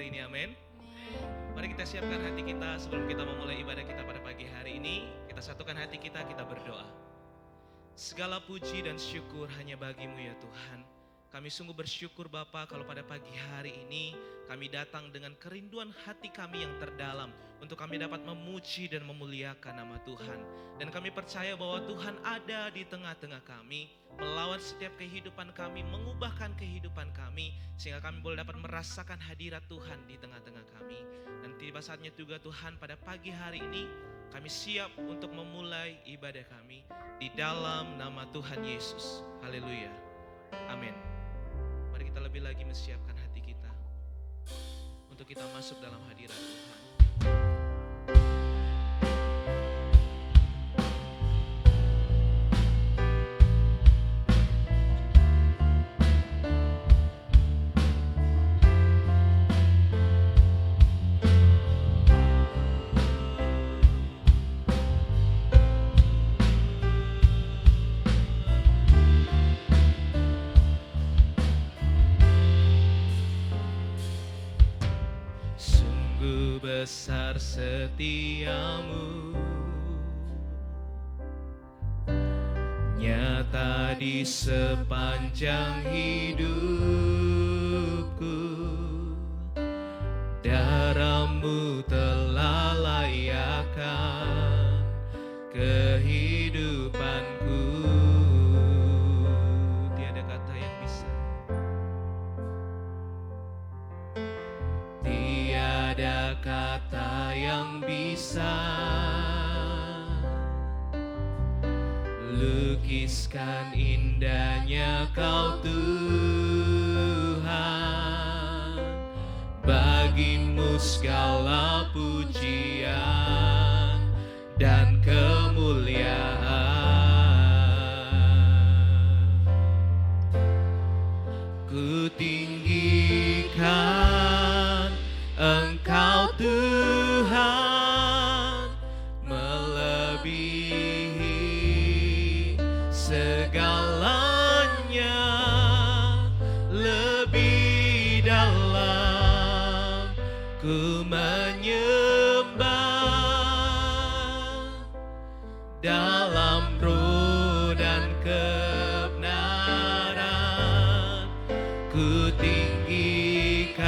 hari ini, amin. Mari kita siapkan hati kita sebelum kita memulai ibadah kita pada pagi hari ini. Kita satukan hati kita, kita berdoa. Segala puji dan syukur hanya bagi-Mu ya Tuhan. Kami sungguh bersyukur Bapa kalau pada pagi hari ini kami datang dengan kerinduan hati kami yang terdalam untuk kami dapat memuji dan memuliakan nama Tuhan. Dan kami percaya bahwa Tuhan ada di tengah-tengah kami, melawat setiap kehidupan kami, mengubahkan kehidupan kami, sehingga kami boleh dapat merasakan hadirat Tuhan di tengah-tengah kami. Dan tiba saatnya juga Tuhan pada pagi hari ini kami siap untuk memulai ibadah kami di dalam nama Tuhan Yesus. Haleluya. Amin. Mari kita lebih lagi menyiapkan hati kita untuk kita masuk dalam hadirat Tuhan. Besar setiamu, nyata di sepanjang hidupku. Darah-Mu telah layakkan kehidupanku. Tiada kata yang bisa, tiada kata yang bisa lukiskan indahnya Kau Tuhan. Bagi-Mu segala pujian dan kemuliaan. Ku tinggikan Engkau Tuhan, melebihi segalanya, lebih dalam ku menyembah dalam roh dan kebenaran. Ku tinggikan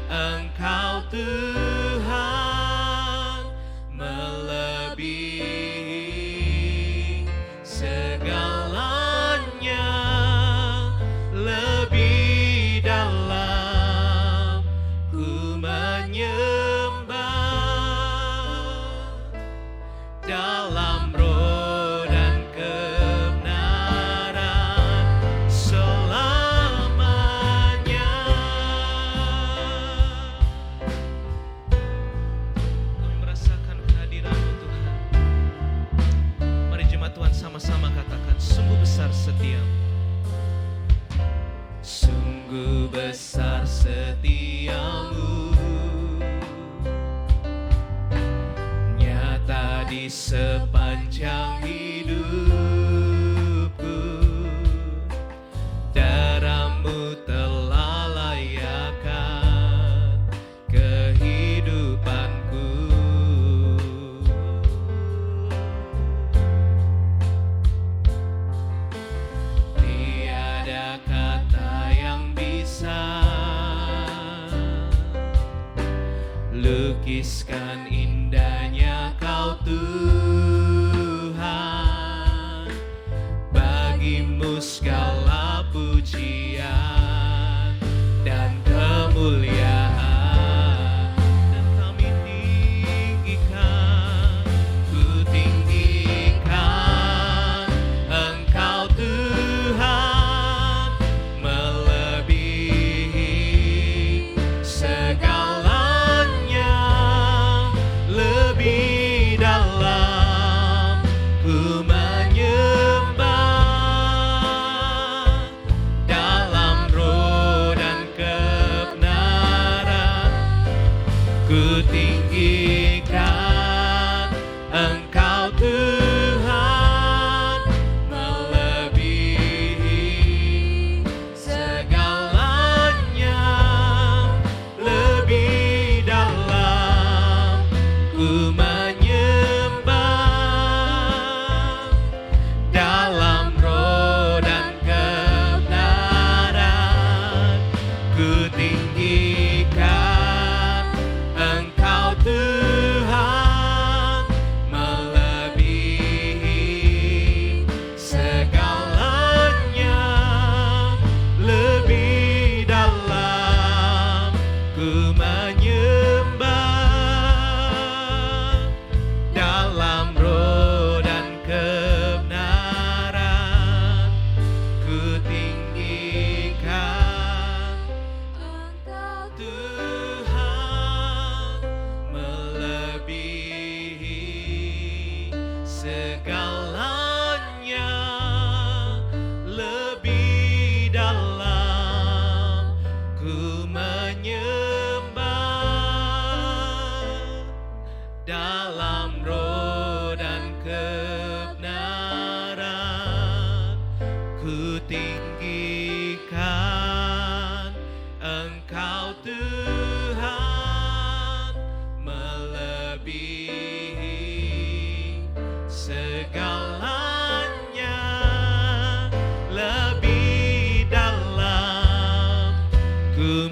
Engkau Tuhan, melebihi segalanya, lebih dalam ku menyembah dalam roh dan kebenaran selamanya. Kami merasakan kehadiran-Mu Tuhan. Mari jemaat Tuhan sama-sama katakan, sungguh besar setiamu. Sungguh besar setiamu, nyata di sepanjang hidupku. Darah-Mu telah layakkan kehidupanku. Tiada kata yang bisa lukiskan indahnya Kau Tuhan. Bagi-Mu segala pujian dan kemuliaan. Dan kami tinggikan, ku tinggikan Engkau Tuhan, melebihi segalanya, lebih dalam ku menyembah dalam roh dan kebenaran. Ku tinggikan Engkau Tuhan, melebihi segalanya, dalam roh dan kebenaran ku tinggikan Engkau Tuhan, melebihi segalanya, lebih dalam ku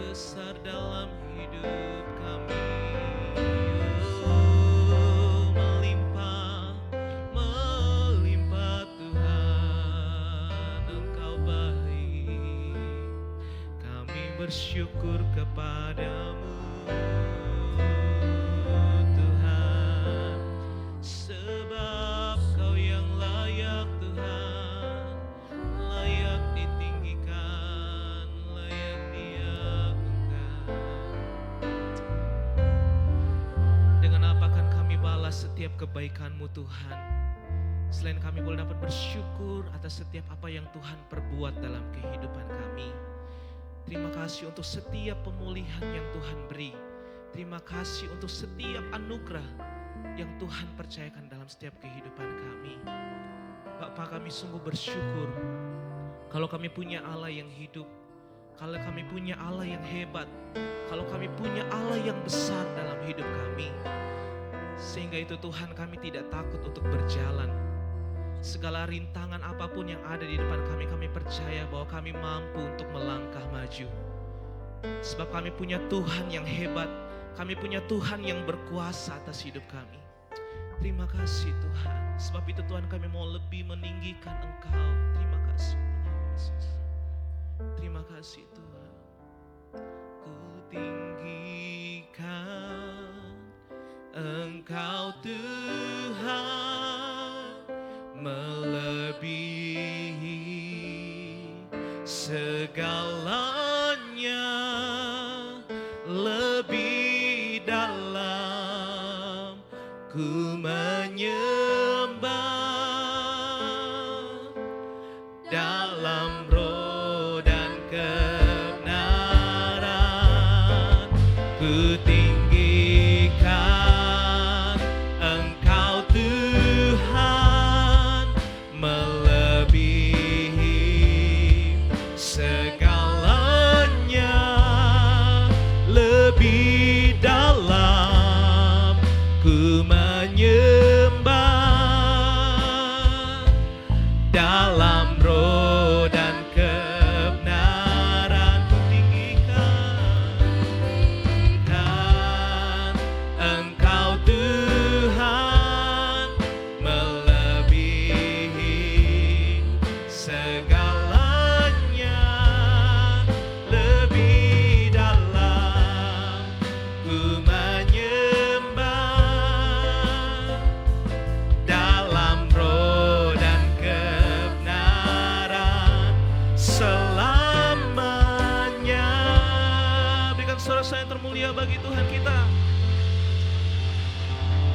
besar dalam hidup kami. Oh, melimpah, melimpah Tuhan, Engkau baik. Kami bersyukur kepadamu Tuhan, sebab Kau yang layak Tuhan, layak ditinggikan, layak diagungkan. Dengan apa akan kami balas setiap kebaikan-Mu Tuhan? Selain kami boleh dapat bersyukur atas setiap apa yang Tuhan perbuat dalam kehidupan kami. Terima kasih untuk setiap pemulihan yang Tuhan beri. Terima kasih untuk setiap anugerah yang Tuhan percayakan dalam setiap kehidupan kami. Bapa, kami sungguh bersyukur kalau kami punya Allah yang hidup, kalau kami punya Allah yang hebat, kalau kami punya Allah yang besar dalam hidup kami. Sehingga itu Tuhan, kami tidak takut untuk berjalan. Segala rintangan apapun yang ada di depan kami, kami percaya bahwa kami mampu untuk melangkah maju. Sebab kami punya Tuhan yang hebat, kami punya Tuhan yang berkuasa atas hidup kami. Terima kasih Tuhan, sebab itu Tuhan kami mau lebih meninggikan Engkau. Terima kasih Tuhan Yesus. Terima kasih Tuhan. Ku tinggikan Engkau Tuhan, melebihi segalanya, lebih dalam ku menyembah, dalam roh dan kebenaran ku tinggikan Engkau Tuhan, melebihi segalanya, lebih dalam ku menyembah, dalam roh dan kebenaran ku tinggikan Engkau Tuhan, melebihi segalanya, lebih dalam ku menyembah, dalam roh dan kebenaran selamanya. Berikan sorak-sorai yang termulia bagi Tuhan kita.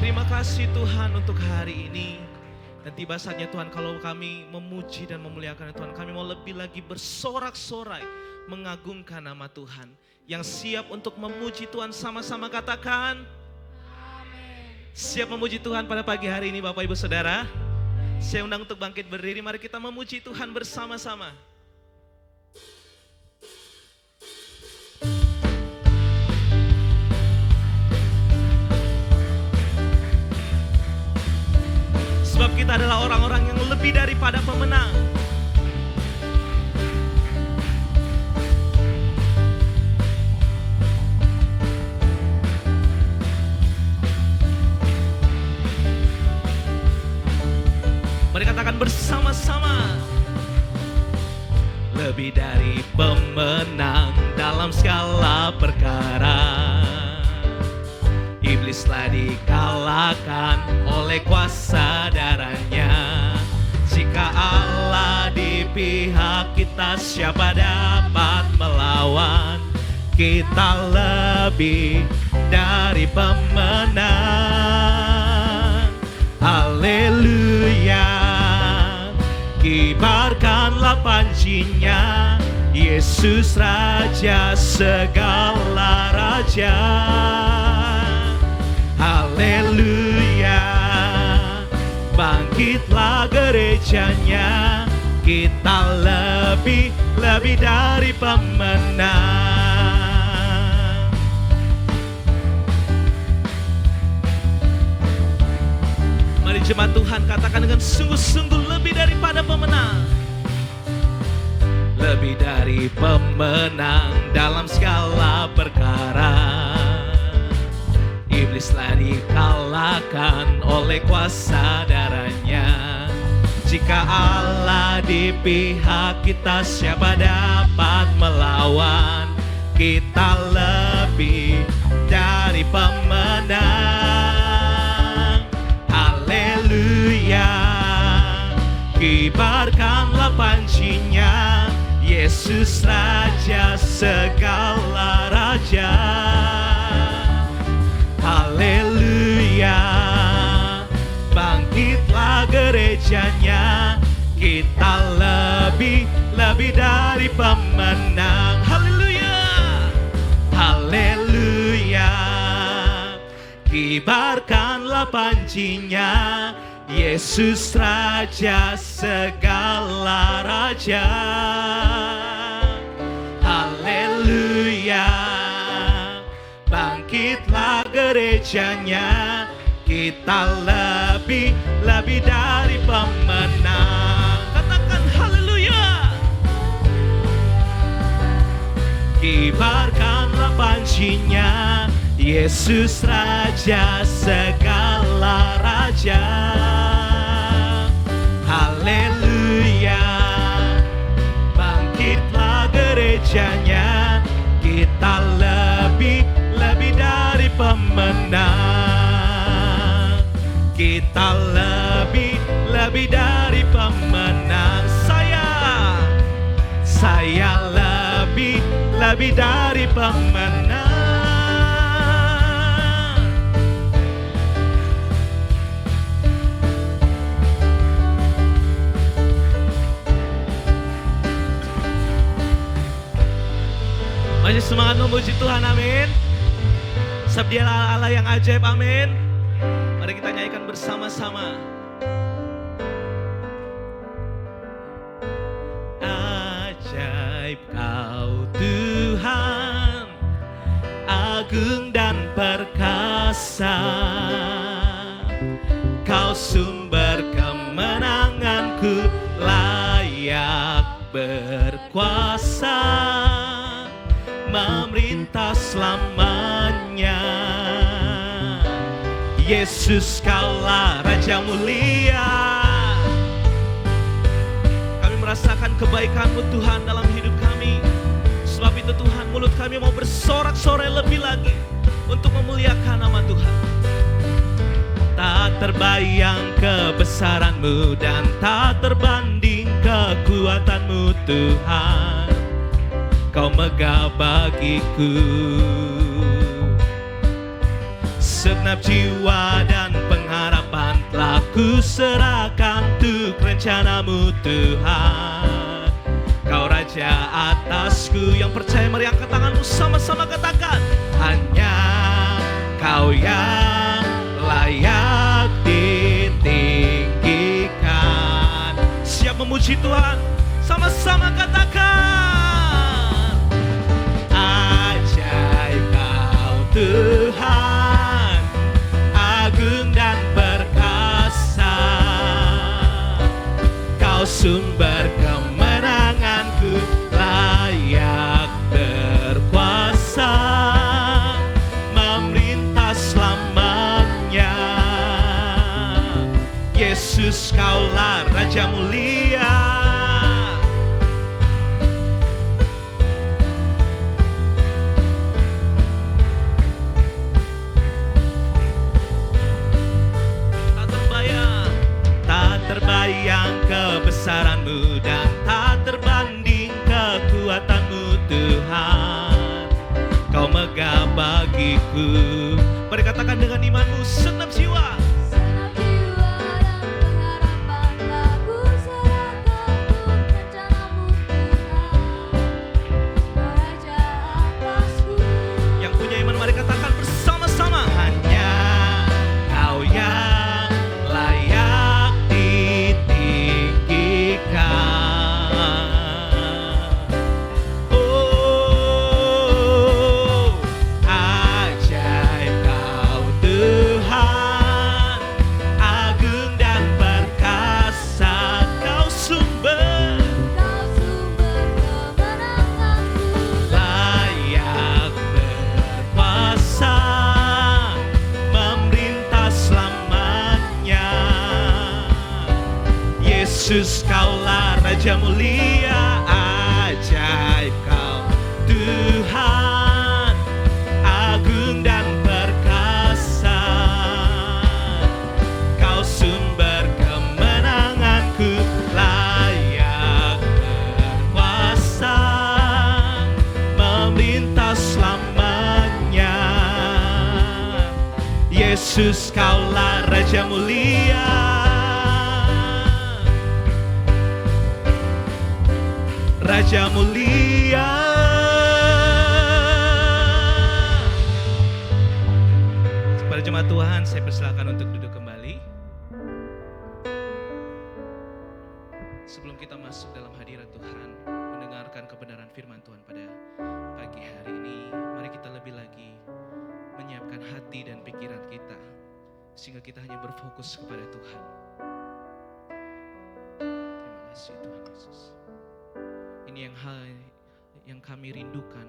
Terima kasih Tuhan untuk hari ini. Dan tiba saatnya Tuhan, kalau kami memuji dan memuliakan Tuhan, kami mau lebih lagi bersorak-sorai mengagungkan nama Tuhan. Yang siap untuk memuji Tuhan sama-sama katakan amin. Siap memuji Tuhan pada pagi hari ini Bapak Ibu Saudara. Saya undang untuk bangkit berdiri, mari kita memuji Tuhan bersama-sama. Sebab kita adalah orang-orang yang lebih daripada pemenang. Mari katakan bersama-sama. Lebih dari pemenang dalam segala perkara, iblislah dikalahkan oleh kuasa darahnya. Jika Allah di pihak kita, siapa dapat melawan? Kita lebih dari pemenang. Haleluya. Kibarkanlah pancinya, Yesus Raja segala raja. Haleluya. Bangkitlah gerejanya, kita lebih dari pemenang. Mari jemaat Tuhan katakan dengan sungguh-sungguh, lebih daripada pemenang. Lebih dari pemenang dalam segala perkara, iblislah dikalahkan oleh kuasa darahnya. Jika Allah di pihak kita, siapa dapat melawan? Kita lebih dari pemenang. Haleluya. Kibarkanlah pancinya, Yesus Raja segala raja. Haleluya. Bangkitlah gereja gerejanya, kita lebih dari pemenang. Haleluya, haleluya. Kibarkanlah pancinya, Yesus Raja segala raja. Haleluya, bangkitlah gerejanya, kita lebih dari pemenang. Katakan haleluya. Kibarkanlah pancinya, Yesus Raja segala raja. Haleluya, bangkitlah gerejanya, kita lebih dari pemenang. Kita lebih dari pemenang. Saya lebih dari pemenang. Masih semangat memuji Tuhan, amin. Sebab Dialah Allah yang ajaib, amin. Mari kita nyanyikan bersama-sama. Ajaib Kau Tuhan, agung dan perkasa, Kau sumber kemenanganku, layak berkuasa, memerintah selamanya. Yesus, Kaulah Raja mulia. Kami merasakan kebaikan-Mu Tuhan dalam hidup kami. Sebab itu Tuhan, mulut kami mau bersorak-sorai lebih lagi untuk memuliakan nama Tuhan. Tak terbayang kebesaran-Mu dan tak terbanding kekuatan-Mu Tuhan. Kau megah bagiku, segenap jiwa dan pengharapan telah ku serahkan untuk rencana-Mu Tuhan. Kau Raja atasku, yang percaya mari angkat tanganmu sama-sama katakan. Hanya Kau yang layak ditinggikan. Siap memuji Tuhan, sama-sama katakan. Tuhan, agung dan perkasa, Kau sumber kemenanganku, layak berkuasa, memerintah selamanya. Yesus, Kaulah Raja mulia. Terbayang kebesaran-Mu dan tak terbanding kekuatan-Mu Tuhan. Kau megah bagiku. Mari katakan dengan imanmu, segenap jiwa. Segenap jiwa dan pengharapan telah ku serahkan untuk rencana-Mu Tuhan. Kau Raja atasku. Yang punya iman mari katakan bersama-sama. Hanya Kau yang layak ditinggikan. Oh, ajaib Kau Tuhan, agung dan perkasa, Kau sumber kemenanganku, layak berkuasa, memerintah selamanya. Yesus, Kaulah Raja mulia. Ajaib Kau Tuhan, agung dan perkasa, Kau sumber kemenanganku, layak berkuasa, memerintah selamanya. Yesus, Kaulah Raja mulia. Raja mulia. Para jemaat Tuhan, saya persilakan untuk duduk kembali. Sebelum kita masuk dalam hadirat Tuhan, mendengarkan kebenaran firman Tuhan pada pagi hari ini, mari kita lebih lagi menyiapkan hati dan pikiran kita, sehingga kita hanya berfokus kepada Tuhan. Terima kasih Tuhan Yesus. Ini yang hal yang kami rindukan,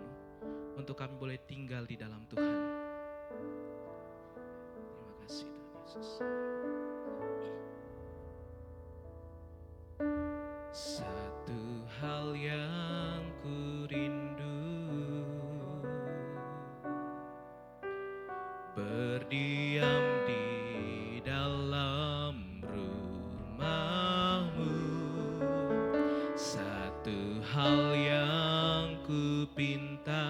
untuk kami boleh tinggal di dalam Tuhan. Terima kasih Tuhan Yesus. Satu hal yang ku rindu, berdiam di dalam rumah-Mu. Satu hal yang ku pinta,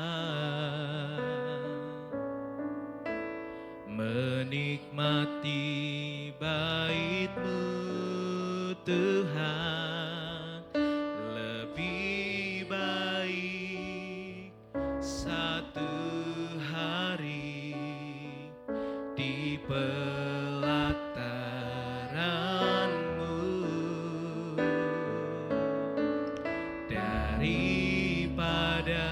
menikmati bait-Mu Tuhan. Lebih baik satu hari di pelataran-Mu daripada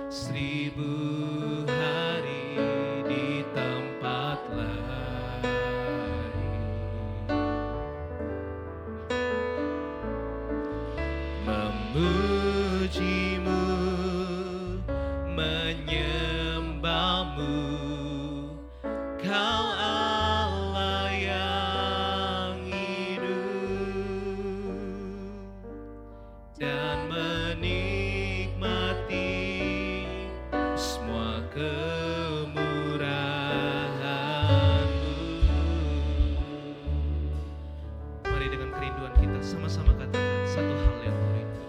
1000 hari di tempat lain. Memuji-Mu, menyembah-Mu, Kau Allah yang hidup, dan menikmati semua kemurahan-Mu. Mari dengan kerinduan kita sama-sama katakan satu hal yang ku rindu.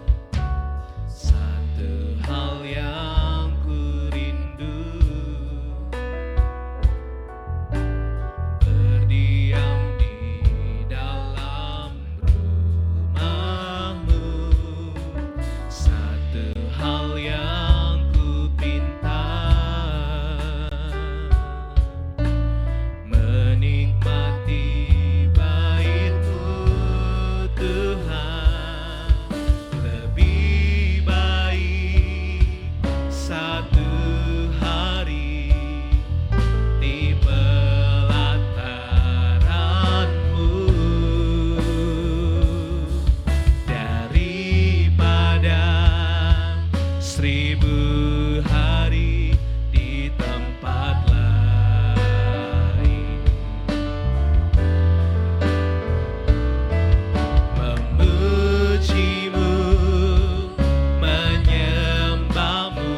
Satu hal yang ku rindu, berdiam di dalam rumah-Mu. Satu hal yang ku pinta, menikmati bait-Mu Tuhan. Lebih baik satu hari di pelataran-Mu daripada 1000 hari di tempat lain. Memuji-Mu, menyembah-Mu,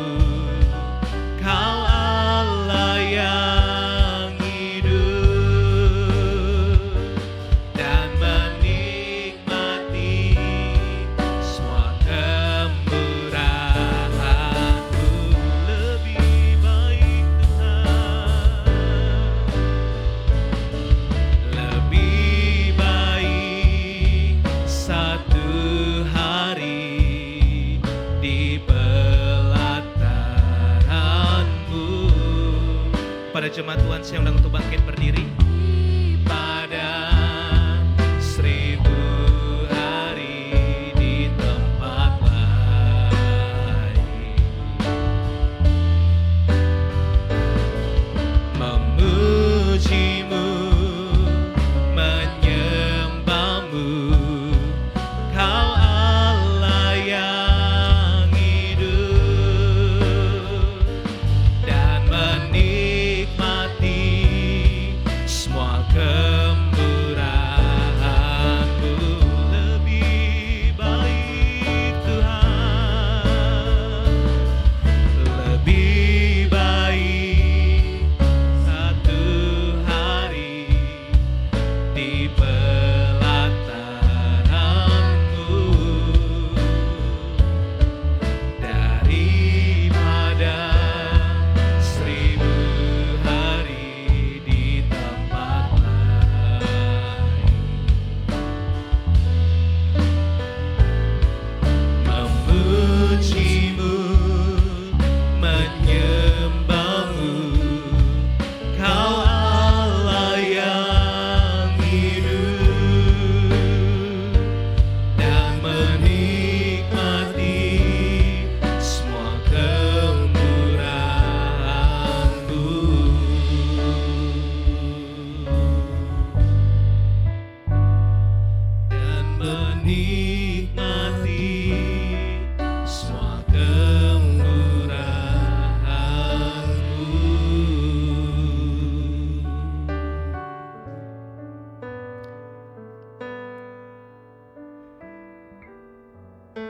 Kau Allah yang hidup, dan menikmati semua kemurahan-Mu. Lebih baik Tuhan, lebih baik satu hari di pelataran-Mu. Pada jemaat Tuhan, saya undang untuk bangkit berdiri. Pada 1000 hari di tempat lain. Memuji-Mu, menyembah-Mu, Kau Allah yang hidup, dan menikmati semua kemurahan-Mu. Lebih baik Tuhan, lebih baik satu hari di pelataran-Mu daripada 1000 hari di tempat lain.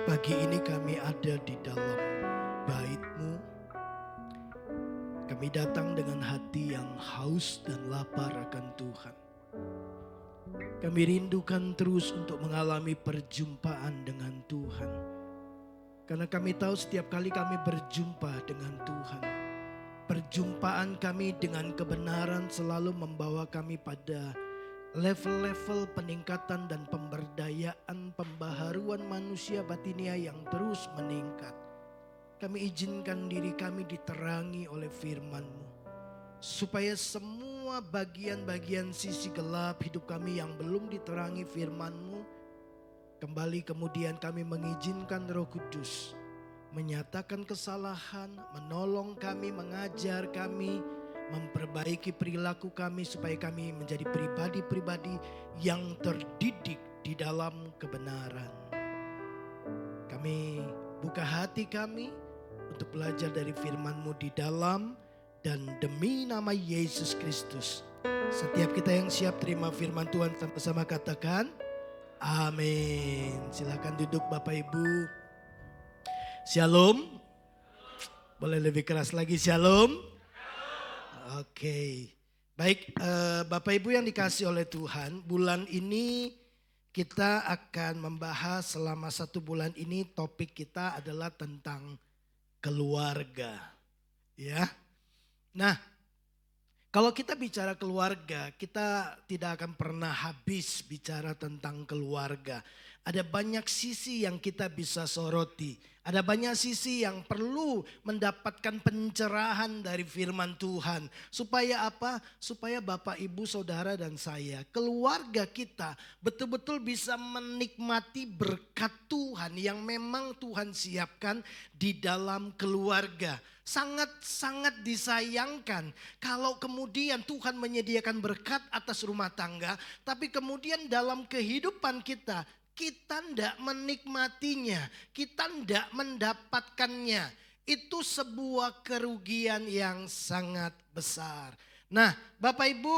Pagi ini kami ada di dalam bait-Mu. Kami datang dengan hati yang haus dan lapar akan Tuhan. Kami rindukan terus untuk mengalami perjumpaan dengan Tuhan. Karena kami tahu setiap kali kami berjumpa dengan Tuhan, perjumpaan kami dengan kebenaran selalu membawa kami pada level-level peningkatan dan pemberdayaan pembaharuan manusia batinia yang terus meningkat. Kami izinkan diri kami diterangi oleh firman-Mu, supaya semua bagian-bagian sisi gelap hidup kami yang belum diterangi firman-Mu, kembali kemudian kami mengizinkan Roh Kudus menyatakan kesalahan, menolong kami, mengajar kami, memperbaiki perilaku kami supaya kami menjadi pribadi-pribadi yang terdidik di dalam kebenaran. Kami buka hati kami untuk belajar dari firman-Mu di dalam dan demi nama Yesus Kristus. Setiap kita yang siap terima firman Tuhan sama-sama katakan amin. Silakan duduk Bapak Ibu. Shalom. Boleh lebih keras lagi shalom. Oke. Baik Bapak Ibu yang dikasih oleh Tuhan, bulan ini kita akan membahas selama 1 bulan ini topik kita adalah tentang keluarga. Ya. Nah, kalau kita bicara keluarga, kita tidak akan pernah habis bicara tentang keluarga. Ada banyak sisi yang kita bisa soroti. Ada banyak sisi yang perlu mendapatkan pencerahan dari firman Tuhan. Supaya apa? Supaya Bapak, Ibu, Saudara dan saya, keluarga kita betul-betul bisa menikmati berkat Tuhan yang memang Tuhan siapkan di dalam keluarga. Sangat-sangat disayangkan kalau kemudian Tuhan menyediakan berkat atas rumah tangga, tapi kemudian dalam kehidupan kita tidak menikmatinya, kita tidak mendapatkannya. Itu sebuah kerugian yang sangat besar. Nah, Bapak Ibu,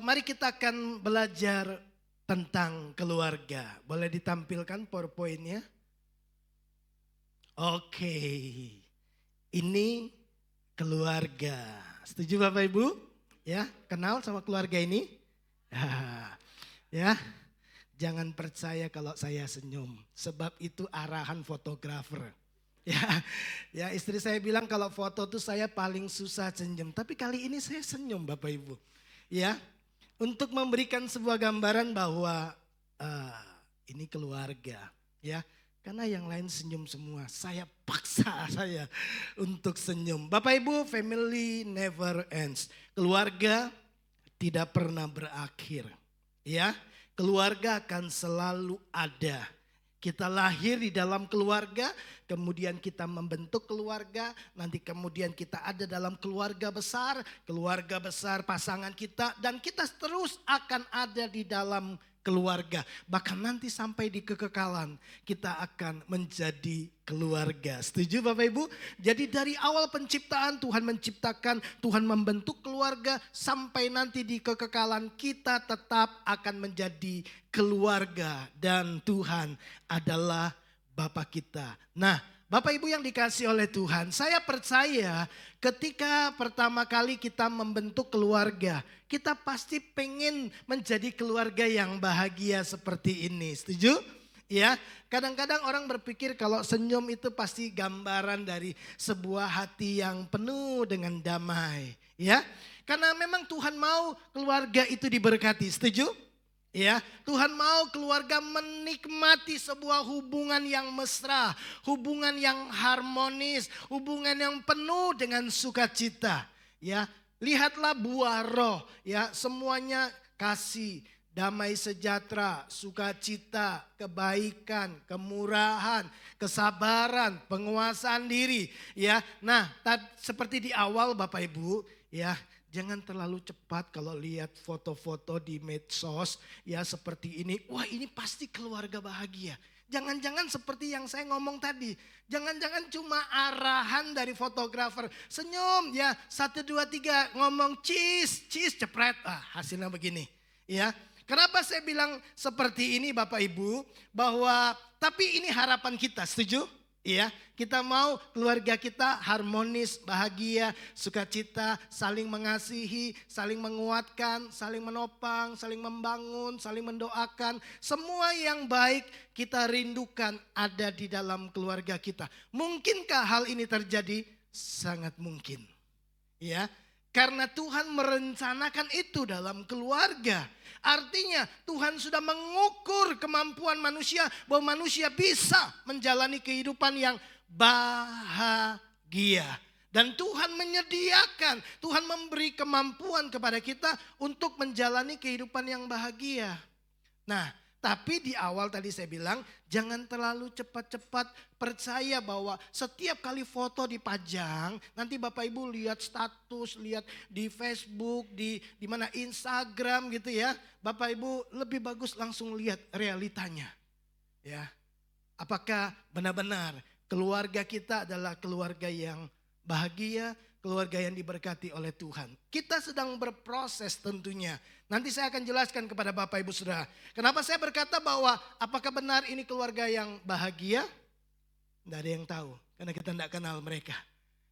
mari kita akan belajar tentang keluarga. Boleh ditampilkan PowerPoint-nya? Oke. Ini keluarga. Setuju Bapak Ibu? Ya, kenal sama keluarga ini? Ya, jangan percaya kalau saya senyum. Sebab itu arahan fotografer. Ya, istri saya bilang kalau foto tuh saya paling susah senyum. Tapi kali ini saya senyum Bapak Ibu. Ya, untuk memberikan sebuah gambaran bahwa ini keluarga. Ya. Karena yang lain senyum semua, saya paksa saya untuk senyum. Bapak Ibu, family never ends. Keluarga tidak pernah berakhir. Ya, keluarga akan selalu ada. Kita lahir di dalam keluarga, kemudian kita membentuk keluarga, nanti kemudian kita ada dalam keluarga besar pasangan kita, dan kita terus akan ada di dalam keluarga. Bahkan nanti sampai di kekekalan kita akan menjadi keluarga. Setuju Bapak Ibu? Jadi dari awal penciptaan Tuhan menciptakan, Tuhan membentuk keluarga, sampai nanti di kekekalan kita tetap akan menjadi keluarga. Dan Tuhan adalah Bapa kita. Nah, Bapak Ibu yang dikasih oleh Tuhan, saya percaya ketika pertama kali kita membentuk keluarga, kita pasti pengen menjadi keluarga yang bahagia seperti ini. Setuju? Ya, kadang-kadang orang berpikir kalau senyum itu pasti gambaran dari sebuah hati yang penuh dengan damai. Ya, karena memang Tuhan mau keluarga itu diberkati. Setuju? Ya, Tuhan mau keluarga menikmati sebuah hubungan yang mesra, hubungan yang harmonis, hubungan yang penuh dengan sukacita. Ya, lihatlah buah roh, ya, semuanya kasih, damai sejahtera, sukacita, kebaikan, kemurahan, kesabaran, penguasaan diri. Ya, nah, seperti di awal Bapak Ibu, ya. Jangan terlalu cepat kalau lihat foto-foto di medsos ya seperti ini. Wah, ini pasti keluarga bahagia. Jangan-jangan seperti yang saya ngomong tadi. Jangan-jangan cuma arahan dari fotografer. Senyum ya 1, 2, 3 ngomong cheese cepret. Hasilnya begini. Ya, kenapa saya bilang seperti ini Bapak Ibu? Bahwa tapi ini harapan kita, setuju? Iya, kita mau keluarga kita harmonis, bahagia, sukacita, saling mengasihi, saling menguatkan, saling menopang, saling membangun, saling mendoakan. Semua yang baik kita rindukan ada di dalam keluarga kita. Mungkinkah hal ini terjadi? Sangat mungkin. Ya, karena Tuhan merencanakan itu dalam keluarga. Artinya Tuhan sudah mengukur kemampuan manusia bahwa manusia bisa menjalani kehidupan yang bahagia. Dan Tuhan menyediakan, Tuhan memberi kemampuan kepada kita untuk menjalani kehidupan yang bahagia. Nah, tapi di awal tadi saya bilang jangan terlalu cepat-cepat percaya bahwa setiap kali foto dipajang, nanti Bapak Ibu lihat status, lihat di Facebook, di mana Instagram gitu ya. Bapak Ibu lebih bagus langsung lihat realitanya. Ya. Apakah benar-benar keluarga kita adalah keluarga yang bahagia, keluarga yang diberkati oleh Tuhan. Kita sedang berproses tentunya. Nanti saya akan jelaskan kepada Bapak Ibu Saudara. Kenapa saya berkata bahwa apakah benar ini keluarga yang bahagia? Tidak ada yang tahu. Karena kita tidak kenal mereka.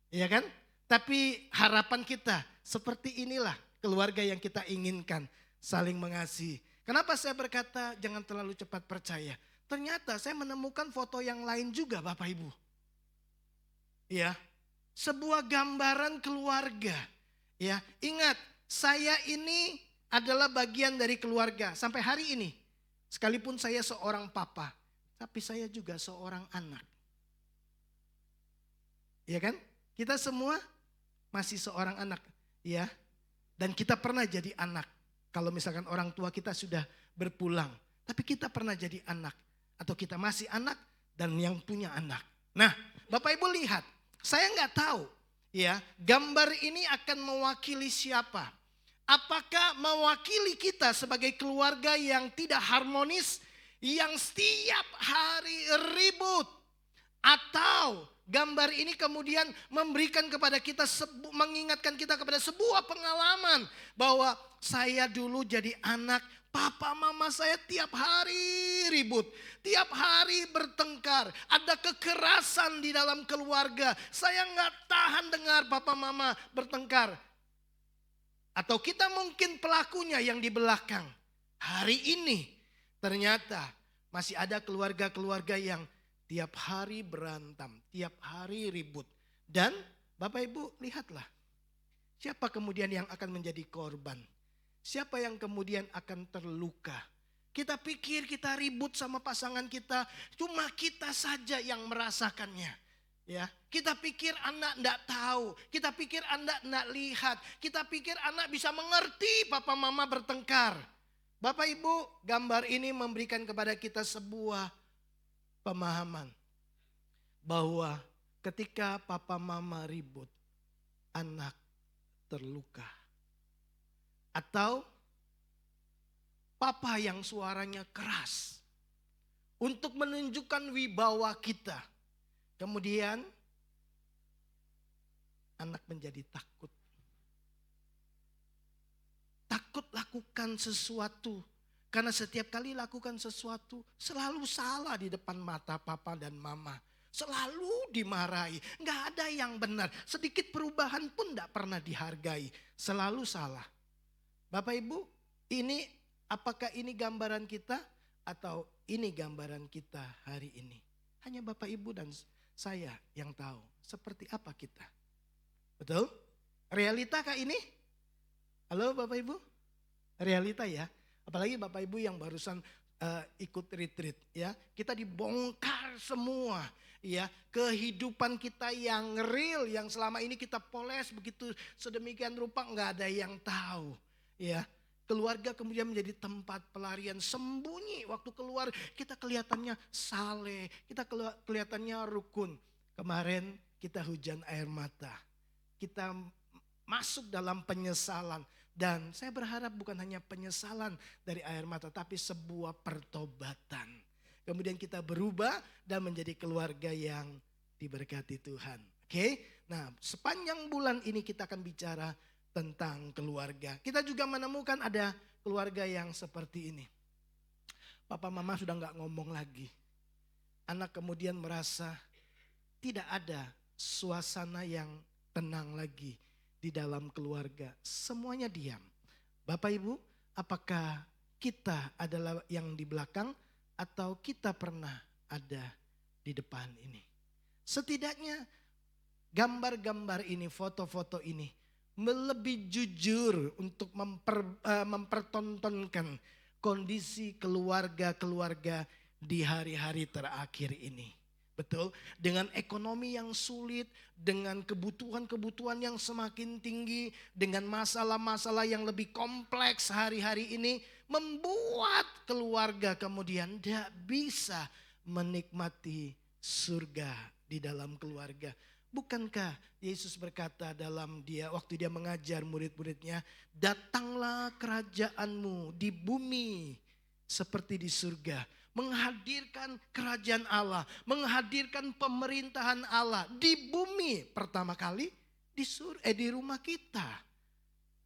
Iya kan? Tapi harapan kita seperti inilah keluarga yang kita inginkan. Saling mengasihi. Kenapa saya berkata jangan terlalu cepat percaya? Ternyata saya menemukan foto yang lain juga Bapak Ibu. Iya. Sebuah gambaran keluarga. Ya, ingat, saya ini adalah bagian dari keluarga sampai hari ini. Sekalipun saya seorang papa, tapi saya juga seorang anak. Ya kan? Kita semua masih seorang anak, ya. Dan kita pernah jadi anak. Kalau misalkan orang tua kita sudah berpulang, tapi kita pernah jadi anak atau kita masih anak dan yang punya anak. Nah, Bapak Ibu lihat, saya nggak tahu ya, gambar ini akan mewakili siapa. Apakah mewakili kita sebagai keluarga yang tidak harmonis, yang setiap hari ribut, atau gambar ini kemudian memberikan kepada kita, mengingatkan kita kepada sebuah pengalaman bahwa saya dulu jadi anak, papa mama saya tiap hari ribut, tiap hari bertengkar, ada kekerasan di dalam keluarga. Saya nggak tahan dengar papa mama bertengkar. Atau kita mungkin pelakunya yang di belakang. Hari ini ternyata masih ada keluarga-keluarga yang tiap hari berantem, tiap hari ribut. Dan Bapak Ibu lihatlah, siapa kemudian yang akan menjadi korban? Siapa yang kemudian akan terluka? Kita pikir kita ribut sama pasangan kita, cuma kita saja yang merasakannya. Ya, kita pikir anak enggak tahu, kita pikir anak enggak lihat, kita pikir anak bisa mengerti papa mama bertengkar. Bapak Ibu, gambar ini memberikan kepada kita sebuah pemahaman bahwa ketika papa mama ribut, anak terluka. Atau papa yang suaranya keras untuk menunjukkan wibawa kita. Kemudian anak menjadi takut. Takut lakukan sesuatu. Karena setiap kali lakukan sesuatu selalu salah di depan mata papa dan mama. Selalu dimarahi. Nggak ada yang benar. Sedikit perubahan pun nggak pernah dihargai. Selalu salah. Bapak Ibu, ini apakah ini gambaran kita atau ini gambaran kita hari ini? Hanya Bapak Ibu dan saya yang tahu seperti apa kita. Betul? Realita kah ini? Halo Bapak Ibu? Realita ya. Apalagi Bapak Ibu yang barusan ikut retreat ya. Kita dibongkar semua ya, kehidupan kita yang real, yang selama ini kita poles begitu sedemikian rupa nggak ada yang tahu ya. Keluarga kemudian menjadi tempat pelarian sembunyi. Waktu keluar kita kelihatannya saleh, kita kelihatannya rukun. Kemarin kita hujan air mata. Kita masuk dalam penyesalan. Dan saya berharap bukan hanya penyesalan dari air mata, tapi sebuah pertobatan. Kemudian kita berubah dan menjadi keluarga yang diberkati Tuhan. Oke? Nah, sepanjang bulan ini kita akan bicara tentang keluarga. Kita juga menemukan ada keluarga yang seperti ini. Papa mama sudah nggak ngomong lagi. Anak kemudian merasa tidak ada suasana yang tenang lagi di dalam keluarga. Semuanya diam. Bapak Ibu, apakah kita adalah yang di belakang atau kita pernah ada di depan ini? Setidaknya gambar-gambar ini, foto-foto ini lebih jujur untuk mempertontonkan kondisi keluarga-keluarga di hari-hari terakhir ini. Betul, dengan ekonomi yang sulit, dengan kebutuhan-kebutuhan yang semakin tinggi, dengan masalah-masalah yang lebih kompleks hari-hari ini, membuat keluarga kemudian tidak bisa menikmati surga di dalam keluarga. Bukankah Yesus berkata waktu dia mengajar murid-muridnya, datanglah kerajaanmu di bumi seperti di surga. Menghadirkan kerajaan Allah, menghadirkan pemerintahan Allah di bumi pertama kali di rumah kita.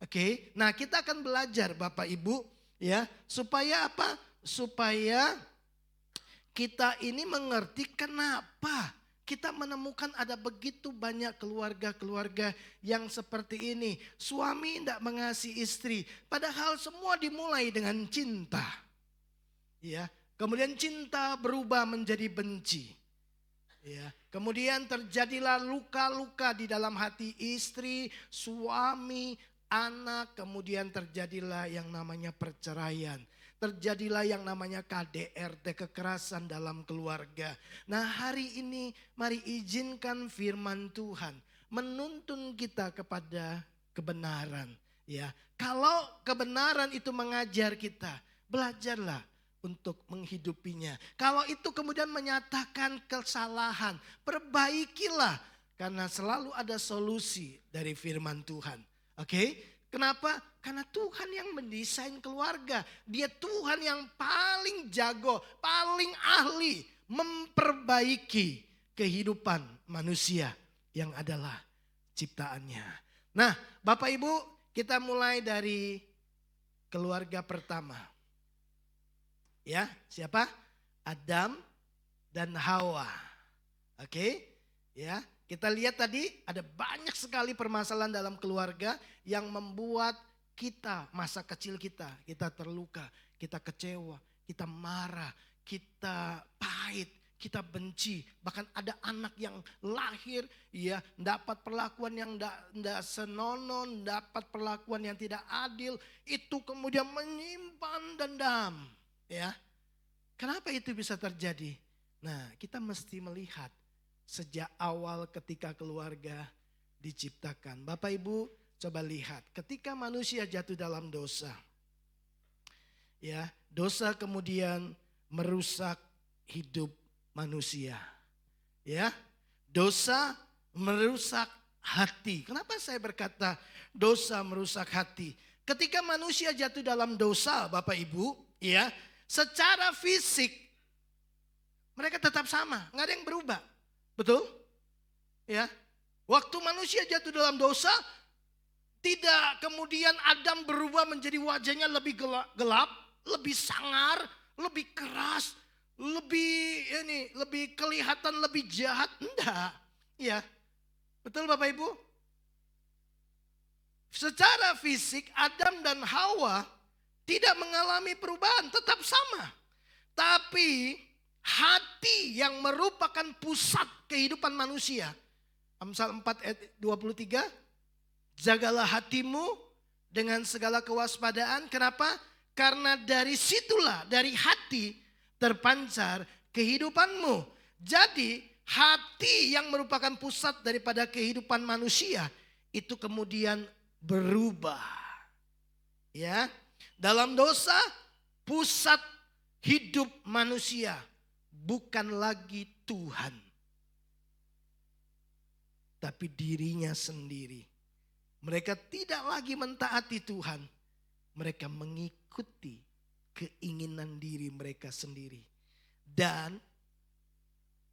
Oke, nah kita akan belajar Bapak Ibu ya, supaya apa? Supaya kita ini mengerti kenapa kita menemukan ada begitu banyak keluarga-keluarga yang seperti ini. Suami tidak mengasihi istri, padahal semua dimulai dengan cinta. Ya. Kemudian cinta berubah menjadi benci. Ya. Kemudian terjadilah luka-luka di dalam hati istri, suami, anak. Kemudian terjadilah yang namanya perceraian. Terjadilah yang namanya KDRT, kekerasan dalam keluarga. Nah hari ini mari izinkan firman Tuhan menuntun kita kepada kebenaran. Ya, kalau kebenaran itu mengajar kita, belajarlah untuk menghidupinya. Kalau itu kemudian menyatakan kesalahan, perbaikilah. Karena selalu ada solusi dari firman Tuhan. Oke? Kenapa? Karena Tuhan yang mendesain keluarga. Dia Tuhan yang paling jago, paling ahli memperbaiki kehidupan manusia yang adalah ciptaannya. Nah, Bapak Ibu, kita mulai dari keluarga pertama. Ya, siapa? Adam dan Hawa. Oke? Ya, kita lihat tadi ada banyak sekali permasalahan dalam keluarga yang membuat kita, masa kecil kita terluka, kita kecewa, kita marah, kita pahit, kita benci. Bahkan ada anak yang lahir ya dapat perlakuan yang tidak senonoh, dapat perlakuan yang tidak adil, itu kemudian menyimpan dendam. Ya, kenapa itu bisa terjadi? Nah, kita mesti melihat sejak awal ketika keluarga diciptakan. Bapak Ibu coba lihat, ketika manusia jatuh dalam dosa, ya dosa kemudian merusak hidup manusia. Ya, dosa merusak hati. Kenapa saya berkata dosa merusak hati? Ketika manusia jatuh dalam dosa, Bapak Ibu, ya, secara fisik mereka tetap sama, nggak ada yang berubah. Betul? Ya. Waktu manusia jatuh dalam dosa, tidak kemudian Adam berubah menjadi wajahnya lebih gelap, lebih sangar, lebih keras, lebih kelihatan lebih jahat. Enggak. Ya. Betul Bapak Ibu? Secara fisik Adam dan Hawa tidak mengalami perubahan, tetap sama. Tapi hati yang merupakan pusat kehidupan manusia. Amsal 4 ayat 23. Jagalah hatimu dengan segala kewaspadaan. Kenapa? Karena dari situlah, dari hati terpancar kehidupanmu. Jadi hati yang merupakan pusat daripada kehidupan manusia itu kemudian berubah. Ya. Dalam dosa, pusat hidup manusia bukan lagi Tuhan, tapi dirinya sendiri. Mereka tidak lagi mentaati Tuhan, mereka mengikuti keinginan diri mereka sendiri. Dan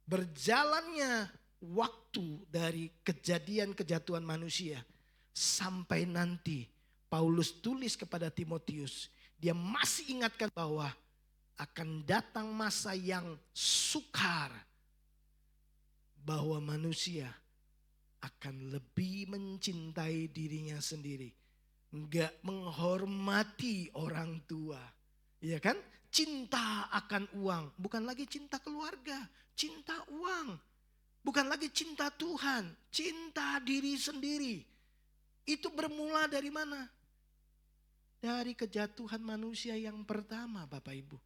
berjalannya waktu dari kejadian kejatuhan manusia sampai nanti Paulus tulis kepada Timotius, dia masih ingatkan bahwa akan datang masa yang sukar. Bahwa manusia akan lebih mencintai dirinya sendiri. Enggak menghormati orang tua. Iya kan? Cinta akan uang. Bukan lagi cinta keluarga. Cinta uang. Bukan lagi cinta Tuhan. Cinta diri sendiri. Itu bermula dari mana? Dari kejatuhan manusia yang pertama, Bapak Ibu.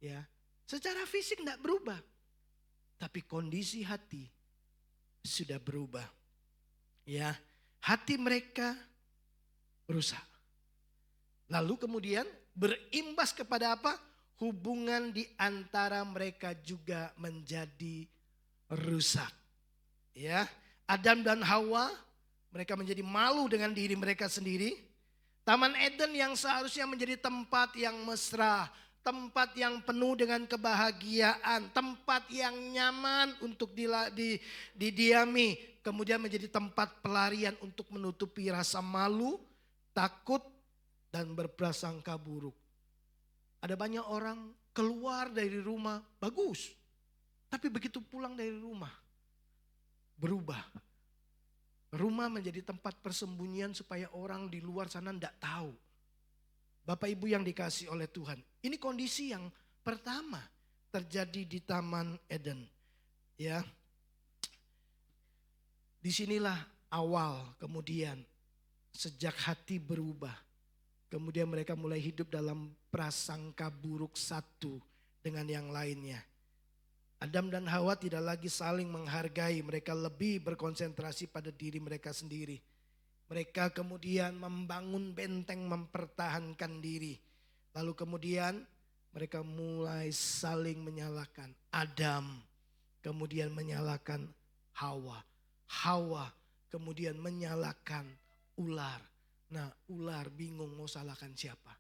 Ya, secara fisik tidak berubah. Tapi kondisi hati sudah berubah. Ya, hati mereka rusak. Lalu kemudian berimbas kepada apa? Hubungan di antara mereka juga menjadi rusak. Ya, Adam dan Hawa, mereka menjadi malu dengan diri mereka sendiri. Taman Eden yang seharusnya menjadi tempat yang mesra, tempat yang penuh dengan kebahagiaan, tempat yang nyaman untuk didiami, kemudian menjadi tempat pelarian untuk menutupi rasa malu, takut, dan berprasangka buruk. Ada banyak orang keluar dari rumah bagus, tapi begitu pulang dari rumah berubah. Rumah menjadi tempat persembunyian supaya orang di luar sana tidak tahu. Bapak Ibu yang dikasihi oleh Tuhan. Ini kondisi yang pertama terjadi di Taman Eden. Ya. Disinilah awal kemudian sejak hati berubah. Kemudian mereka mulai hidup dalam prasangka buruk satu dengan yang lainnya. Adam dan Hawa tidak lagi saling menghargai, mereka lebih berkonsentrasi pada diri mereka sendiri. Mereka kemudian membangun benteng mempertahankan diri. Lalu kemudian mereka mulai saling menyalahkan. Adam kemudian menyalahkan Hawa. Hawa kemudian menyalahkan ular. Nah, ular bingung mau salahkan siapa.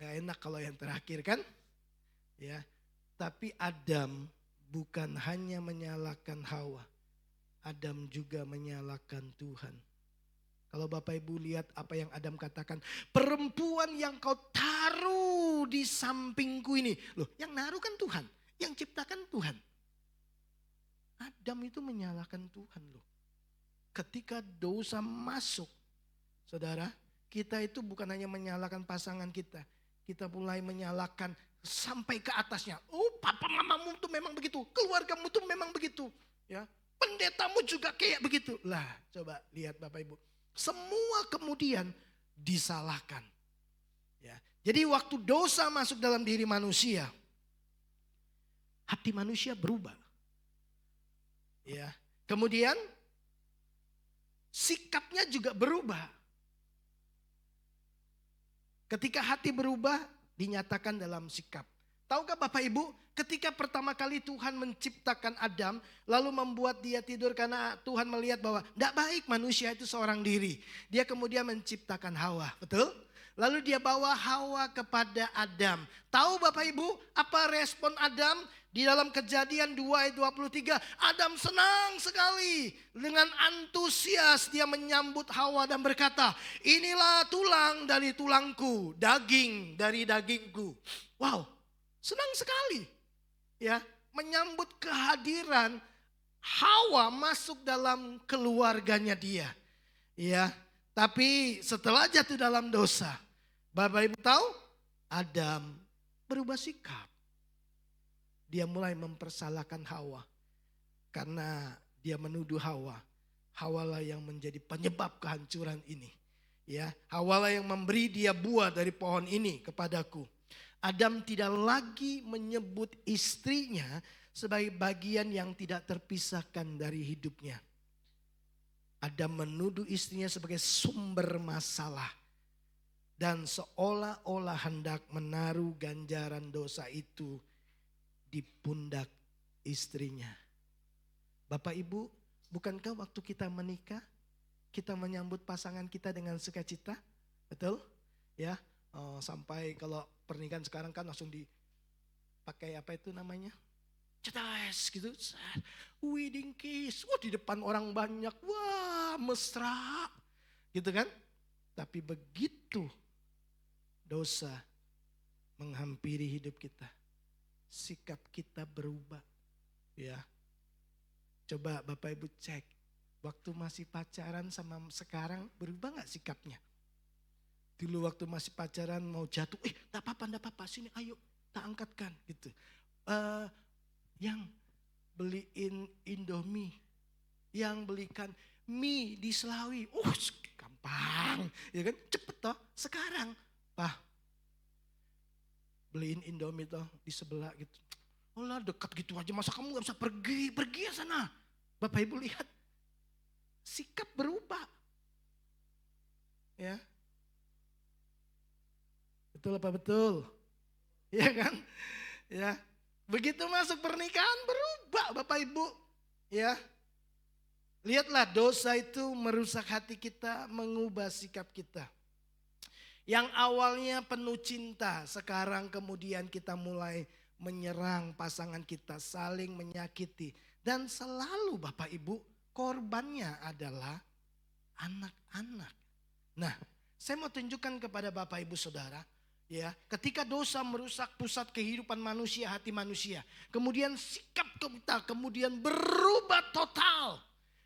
Gak enak kalau yang terakhir kan? Ya, tapi Adam bukan hanya menyalahkan Hawa. Adam juga menyalahkan Tuhan. Kalau Bapak Ibu lihat apa yang Adam katakan. Perempuan yang kau taruh di sampingku ini. Loh, yang naruh kan Tuhan. Yang ciptakan Tuhan. Adam itu menyalahkan Tuhan loh. Ketika dosa masuk. Saudara, kita itu bukan hanya menyalahkan pasangan kita. Kita mulai menyalahkan sampai ke atasnya. Oh, papa mamamu tuh memang begitu. Keluargamu tuh memang begitu. Ya, pendetamu juga kayak begitu. Lah, coba lihat Bapak Ibu. Semua kemudian disalahkan. Ya, jadi waktu dosa masuk dalam diri manusia, hati manusia berubah. Ya, kemudian sikapnya juga berubah. Ketika hati berubah, dinyatakan dalam sikap. Tahukah Bapak Ibu, ketika pertama kali Tuhan menciptakan Adam, lalu membuat dia tidur karena Tuhan melihat bahwa tidak baik manusia itu seorang diri. Dia kemudian menciptakan Hawa, betul? Lalu dia bawa Hawa kepada Adam. Tahu Bapak Ibu, apa respon Adam? Di dalam Kejadian 2 ayat 23, Adam senang sekali. Dengan antusias dia menyambut Hawa dan berkata, inilah tulang dari tulangku, daging dari dagingku. Wow, senang sekali. Ya, menyambut kehadiran Hawa masuk dalam keluarganya dia. Ya, tapi setelah jatuh dalam dosa, Bapak Ibu tahu, Adam berubah sikap. Dia mulai mempersalahkan Hawa. Karena dia menuduh Hawa. Hawalah yang menjadi penyebab kehancuran ini. Ya, Hawalah yang memberi dia buah dari pohon ini kepadaku. Adam tidak lagi menyebut istrinya sebagai bagian yang tidak terpisahkan dari hidupnya. Adam menuduh istrinya sebagai sumber masalah. Dan seolah-olah hendak menaruh ganjaran dosa itu di pundak istrinya. Bapak Ibu, bukankah waktu kita menikah, kita menyambut pasangan kita dengan sukacita? Betul? Ya, sampai kalau pernikahan sekarang kan langsung dipakai apa itu namanya? Cetas gitu. Wedding kiss. Wah, di depan orang banyak. Wah, mesra. Gitu kan? Tapi begitu dosa menghampiri hidup kita, sikap kita berubah. Ya, coba Bapak Ibu cek, waktu masih pacaran sama sekarang berubah gak sikapnya? Dulu waktu masih pacaran mau jatuh, gak apa-apa, sini ayo tak angkatkan gitu. Yang beliin Indomie, yang belikan mie di Selawi, gampang, ya kan, cepet toh. Sekarang, Pak, beliin Indomie toh di sebelah gitu. Oh lah dekat gitu aja, masa kamu gak bisa pergi ya sana. Bapak Ibu lihat, sikap berubah. Ya, betul apa betul? Ya kan? Ya, begitu masuk pernikahan berubah Bapak Ibu. Ya, lihatlah dosa itu merusak hati kita, mengubah sikap kita. Yang awalnya penuh cinta, sekarang kemudian kita mulai menyerang pasangan kita, saling menyakiti. Dan selalu Bapak Ibu, korbannya adalah anak-anak. Nah, saya mau tunjukkan kepada Bapak Ibu Saudara, ya, ketika dosa merusak pusat kehidupan manusia, hati manusia, kemudian sikap kita kemudian berubah total.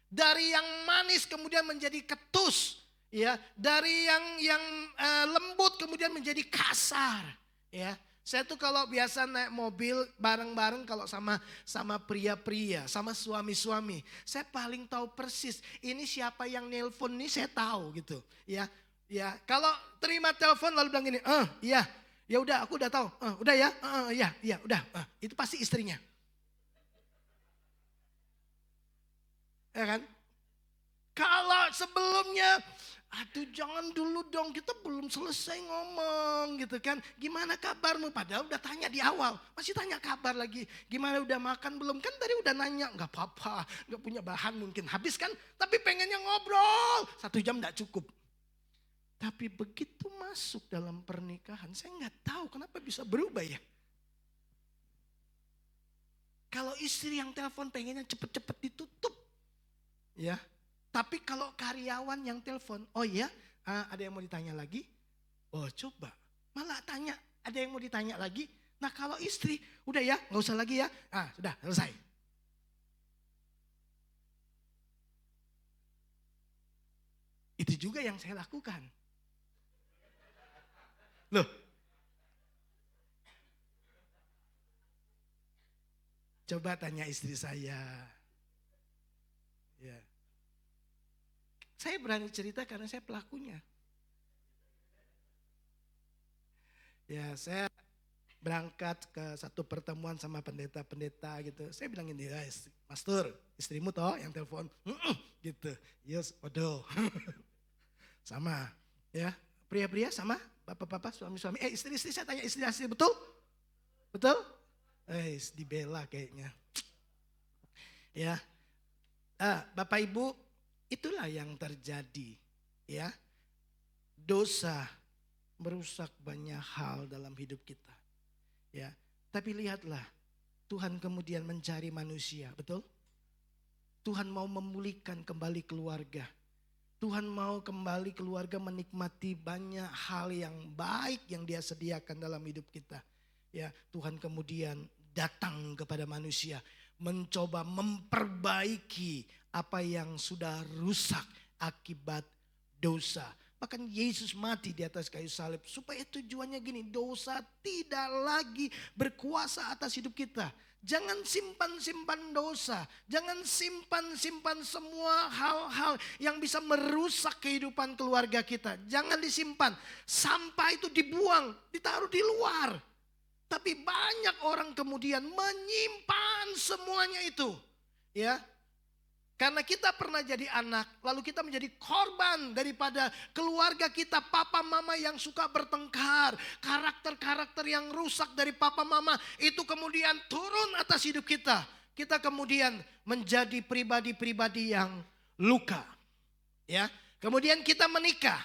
Dari yang manis kemudian menjadi ketus, ya, dari yang lembut kemudian menjadi kasar, ya. Saya tuh kalau biasa naik mobil bareng-bareng kalau sama pria-pria, sama suami-suami, saya paling tahu persis ini siapa yang nelpon nih, saya tahu gitu, ya. Ya, kalau terima telepon lalu bilang gini, iya, ya udah aku udah tahu, udah ya, iya, udah, itu pasti istrinya. Ya kan? Kalau sebelumnya, aduh jangan dulu dong, kita belum selesai ngomong gitu kan. Gimana kabarmu? Padahal udah tanya di awal, masih tanya kabar lagi. Gimana udah makan belum? Kan tadi udah nanya, gak apa-apa, gak punya bahan mungkin habis kan. Tapi pengennya ngobrol, 1 jam gak cukup. Tapi begitu masuk dalam pernikahan, saya gak tahu kenapa bisa berubah ya. Kalau istri yang telepon pengennya cepet-cepet ditutup. Ya, tapi kalau karyawan yang telepon, oh iya, ada yang mau ditanya lagi? Oh coba, malah tanya, ada yang mau ditanya lagi? Nah kalau istri, udah ya, gak usah lagi ya, sudah selesai. Itu juga yang saya lakukan. Loh, coba tanya istri saya. Ya. Saya berani cerita karena saya pelakunya. Ya, saya berangkat ke satu pertemuan sama pendeta-pendeta gitu. Saya bilang gini, guys, Pastor, istrimu toh yang telepon, gitu. Yes, waduh. Sama, ya. Pria-pria sama, bapak-bapak, suami-suami. Istri-istri, saya tanya istri-istri, betul? Betul? Dibela kayaknya. Ya, Bapak Ibu, itulah yang terjadi, ya. Dosa merusak banyak hal dalam hidup kita, ya. Tapi lihatlah, Tuhan kemudian mencari manusia, betul? Tuhan mau memulihkan kembali keluarga. Tuhan mau kembali keluarga menikmati banyak hal yang baik yang Dia sediakan dalam hidup kita. Ya, Tuhan kemudian datang kepada manusia, mencoba memperbaiki apa yang sudah rusak akibat dosa. Bahkan Yesus mati di atas kayu salib supaya tujuannya gini, dosa tidak lagi berkuasa atas hidup kita. Jangan simpan-simpan dosa, jangan simpan-simpan semua hal-hal yang bisa merusak kehidupan keluarga kita. Jangan disimpan, sampah itu dibuang, ditaruh di luar. Tapi banyak orang kemudian menyimpan semuanya itu, ya. Karena kita pernah jadi anak, lalu kita menjadi korban daripada keluarga kita, papa mama yang suka bertengkar. Karakter-karakter yang rusak dari papa mama itu kemudian turun atas hidup kita. Kita kemudian menjadi pribadi-pribadi yang luka. Ya, kemudian kita menikah.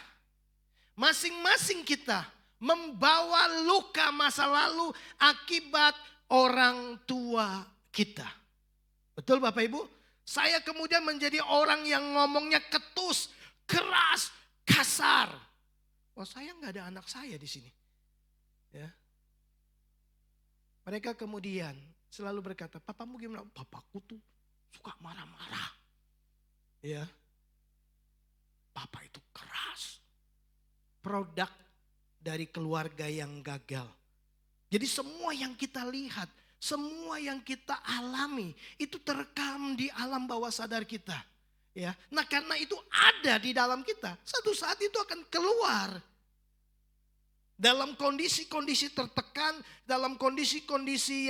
Masing-masing kita membawa luka masa lalu akibat orang tua kita. Betul Bapak Ibu? Saya kemudian menjadi orang yang ngomongnya ketus, keras, kasar. Oh, saya nggak ada anak saya di sini. Ya. Mereka kemudian selalu berkata, papamu gimana? Papaku tuh suka marah-marah. Ya. Papa itu keras. Produk dari keluarga yang gagal. Jadi semua yang kita lihat, semua yang kita alami itu terekam di alam bawah sadar kita. Ya. Nah, karena itu ada di dalam kita, satu saat itu akan keluar. Dalam kondisi-kondisi tertekan, dalam kondisi-kondisi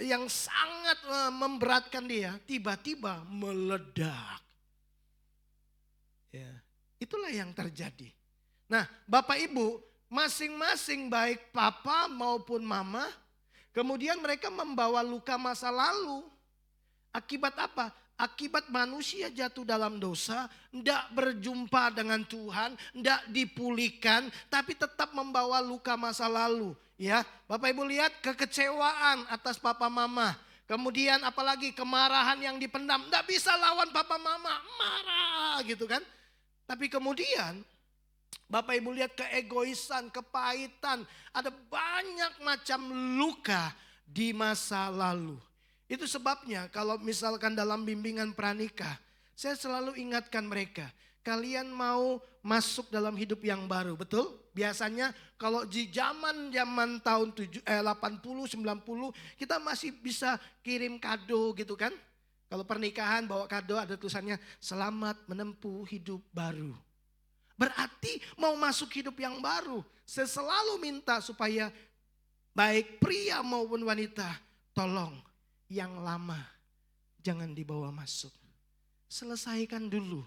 yang sangat memberatkan dia, tiba-tiba meledak. Ya, itulah yang terjadi. Nah, Bapak Ibu, masing-masing baik papa maupun mama, kemudian mereka membawa luka masa lalu. Akibat apa? Akibat manusia jatuh dalam dosa, tidak berjumpa dengan Tuhan, tidak dipulihkan, tapi tetap membawa luka masa lalu. Ya, Bapak Ibu lihat kekecewaan atas papa mama. Kemudian apalagi kemarahan yang dipendam, tidak bisa lawan papa mama, marah gitu kan. Tapi kemudian Bapak Ibu lihat keegoisan, kepahitan, ada banyak macam luka di masa lalu. Itu sebabnya kalau misalkan dalam bimbingan pranikah, saya selalu ingatkan mereka, kalian mau masuk dalam hidup yang baru, betul? Biasanya kalau di zaman tahun 80, 90, kita masih bisa kirim kado gitu kan. Kalau pernikahan bawa kado ada tulisannya, selamat menempuh hidup baru. Berarti mau masuk hidup yang baru. Saya selalu minta supaya baik pria maupun wanita, tolong yang lama jangan dibawa masuk. Selesaikan dulu.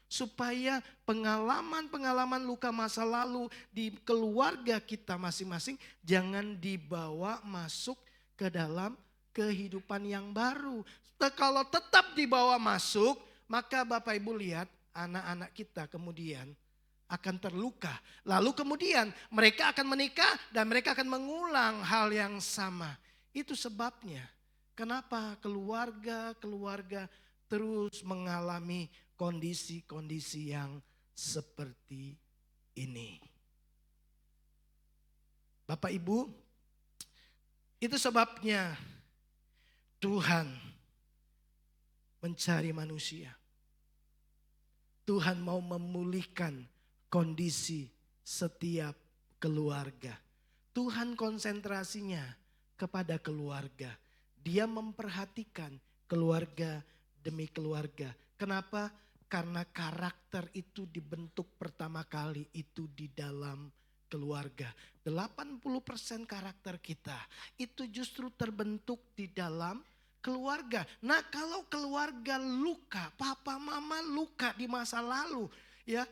Supaya pengalaman-pengalaman luka masa lalu di keluarga kita masing-masing jangan dibawa masuk ke dalam kehidupan yang baru. Kalau tetap dibawa masuk, maka Bapak Ibu lihat anak-anak kita kemudian akan terluka. Lalu kemudian mereka akan menikah dan mereka akan mengulang hal yang sama. Itu sebabnya kenapa keluarga terus mengalami kondisi-kondisi yang seperti ini. Bapak Ibu, itu sebabnya Tuhan mencari manusia. Tuhan mau memulihkan kondisi setiap keluarga. Tuhan konsentrasinya kepada keluarga. Dia memperhatikan keluarga demi keluarga. Kenapa? Karena karakter itu dibentuk pertama kali itu di dalam keluarga. 80% karakter kita itu justru terbentuk di dalam keluarga. Nah, kalau keluarga luka, papa mama luka di masa lalu, ya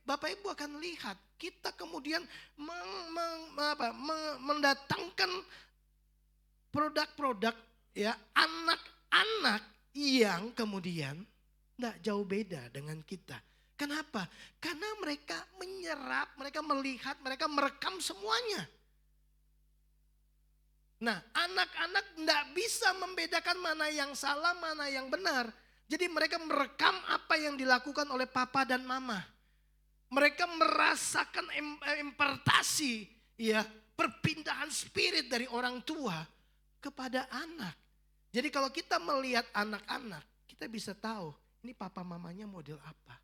Bapak Ibu akan lihat kita kemudian mendatangkan produk-produk ya anak-anak yang kemudian tidak jauh beda dengan kita. Kenapa? Karena mereka menyerap, mereka melihat, mereka merekam semuanya. Nah, anak-anak tidak bisa membedakan mana yang salah, mana yang benar. Jadi mereka merekam apa yang dilakukan oleh papa dan mama. Mereka merasakan impartasi, ya, perpindahan spirit dari orang tua kepada anak. Jadi kalau kita melihat anak-anak, kita bisa tahu ini papa mamanya model apa.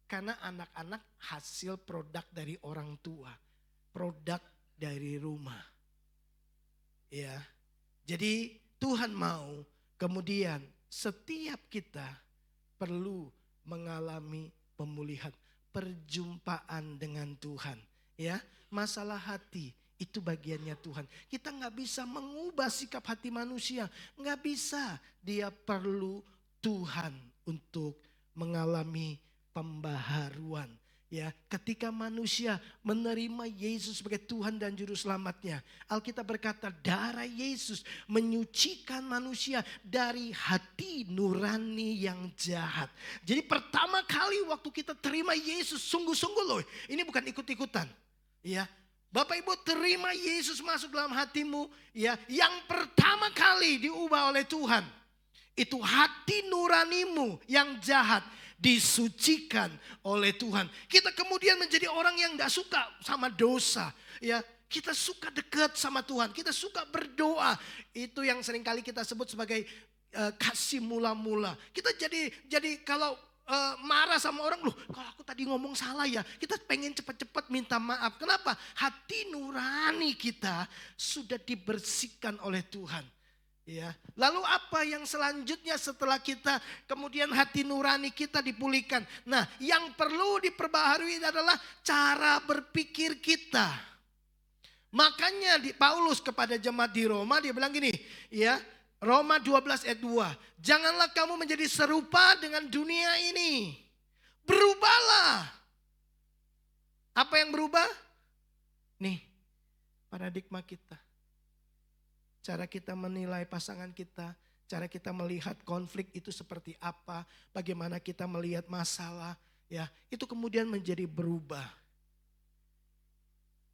Karena anak-anak hasil produk dari orang tua, produk dari rumah. Ya. Jadi Tuhan mau kemudian setiap kita perlu mengalami pemulihan, perjumpaan dengan Tuhan. Ya, masalah hati itu bagiannya Tuhan. Kita nggak bisa mengubah sikap hati manusia, nggak bisa. Dia perlu Tuhan untuk mengalami pembaharuan. Ya, ketika manusia menerima Yesus sebagai Tuhan dan Juru Selamatnya, Alkitab berkata darah Yesus menyucikan manusia dari hati nurani yang jahat. Jadi pertama kali waktu kita terima Yesus, sungguh-sungguh loh, ini bukan ikut-ikutan. Ya, Bapak Ibu terima Yesus masuk dalam hatimu, ya, yang pertama kali diubah oleh Tuhan. Itu hati nuranimu yang jahat disucikan oleh Tuhan. Kita kemudian menjadi orang yang tidak suka sama dosa. Ya, kita suka dekat sama Tuhan, kita suka berdoa. Itu yang seringkali kita sebut sebagai kasih mula-mula. Kita jadi kalau marah sama orang, loh kalau aku tadi ngomong salah ya. Kita pengen cepat-cepat minta maaf. Kenapa? Hati nurani kita sudah dibersihkan oleh Tuhan. Ya. Lalu apa yang selanjutnya setelah kita kemudian hati nurani kita dipulihkan? Nah, yang perlu diperbaharui adalah cara berpikir kita. Makanya Paulus kepada jemaat di Roma dia bilang gini, ya. Roma 12 ayat 2. Janganlah kamu menjadi serupa dengan dunia ini. Berubahlah. Apa yang berubah? Nih, paradigma kita. Cara kita menilai pasangan kita. Cara kita melihat konflik itu seperti apa. Bagaimana kita melihat masalah. Ya, itu kemudian menjadi berubah.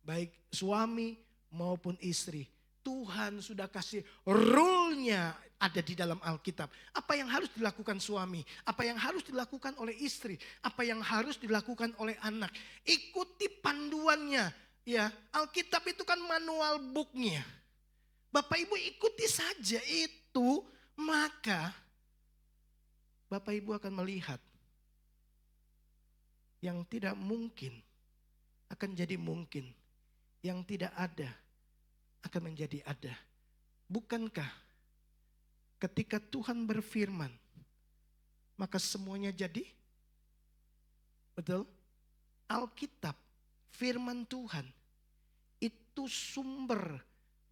Baik suami maupun istri. Tuhan sudah kasih rule-nya ada di dalam Alkitab. Apa yang harus dilakukan suami, apa yang harus dilakukan oleh istri, apa yang harus dilakukan oleh anak. Ikuti panduannya. Ya, Alkitab itu kan manual book-nya. Bapak Ibu ikuti saja itu, maka Bapak Ibu akan melihat yang tidak mungkin akan jadi mungkin, yang tidak ada akan menjadi ada. Bukankah ketika Tuhan berfirman, maka semuanya jadi? Betul? Alkitab, firman Tuhan, itu sumber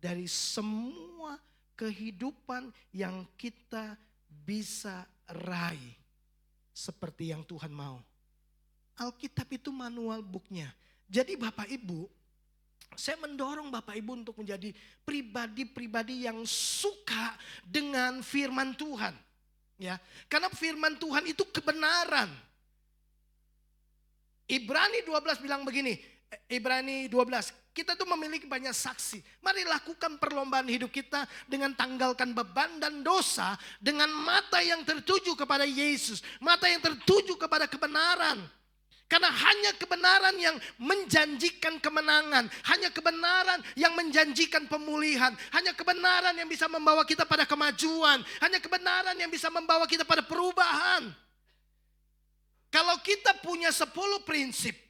dari semua kehidupan yang kita bisa raih. Seperti yang Tuhan mau. Alkitab itu manual book-nya. Jadi Bapak Ibu, saya mendorong Bapak Ibu untuk menjadi pribadi-pribadi yang suka dengan firman Tuhan. Ya, karena firman Tuhan itu kebenaran. Ibrani 12 bilang begini, Ibrani 12, kita tuh memiliki banyak saksi. Mari lakukan perlombaan hidup kita dengan tanggalkan beban dan dosa dengan mata yang tertuju kepada Yesus, mata yang tertuju kepada kebenaran. Karena hanya kebenaran yang menjanjikan kemenangan. Hanya kebenaran yang menjanjikan pemulihan. Hanya kebenaran yang bisa membawa kita pada kemajuan. Hanya kebenaran yang bisa membawa kita pada perubahan. Kalau kita punya 10 prinsip.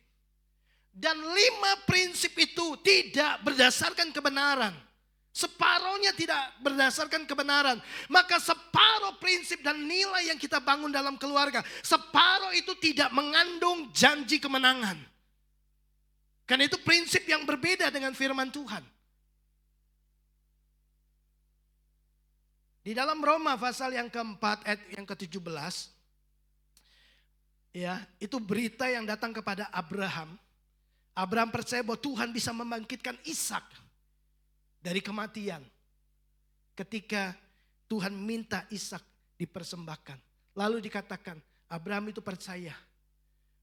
Dan 5 prinsip itu tidak berdasarkan kebenaran. Separohnya tidak berdasarkan kebenaran. Maka separuh prinsip dan nilai yang kita bangun dalam keluarga, separuh itu tidak mengandung janji kemenangan. Karena itu prinsip yang berbeda dengan firman Tuhan. Di dalam Roma pasal yang keempat ayat yang ke-17. Ya, itu berita yang datang kepada Abraham. Abraham percaya bahwa Tuhan bisa membangkitkan Ishak dari kematian. Ketika Tuhan minta Ishak dipersembahkan. Lalu dikatakan Abraham itu percaya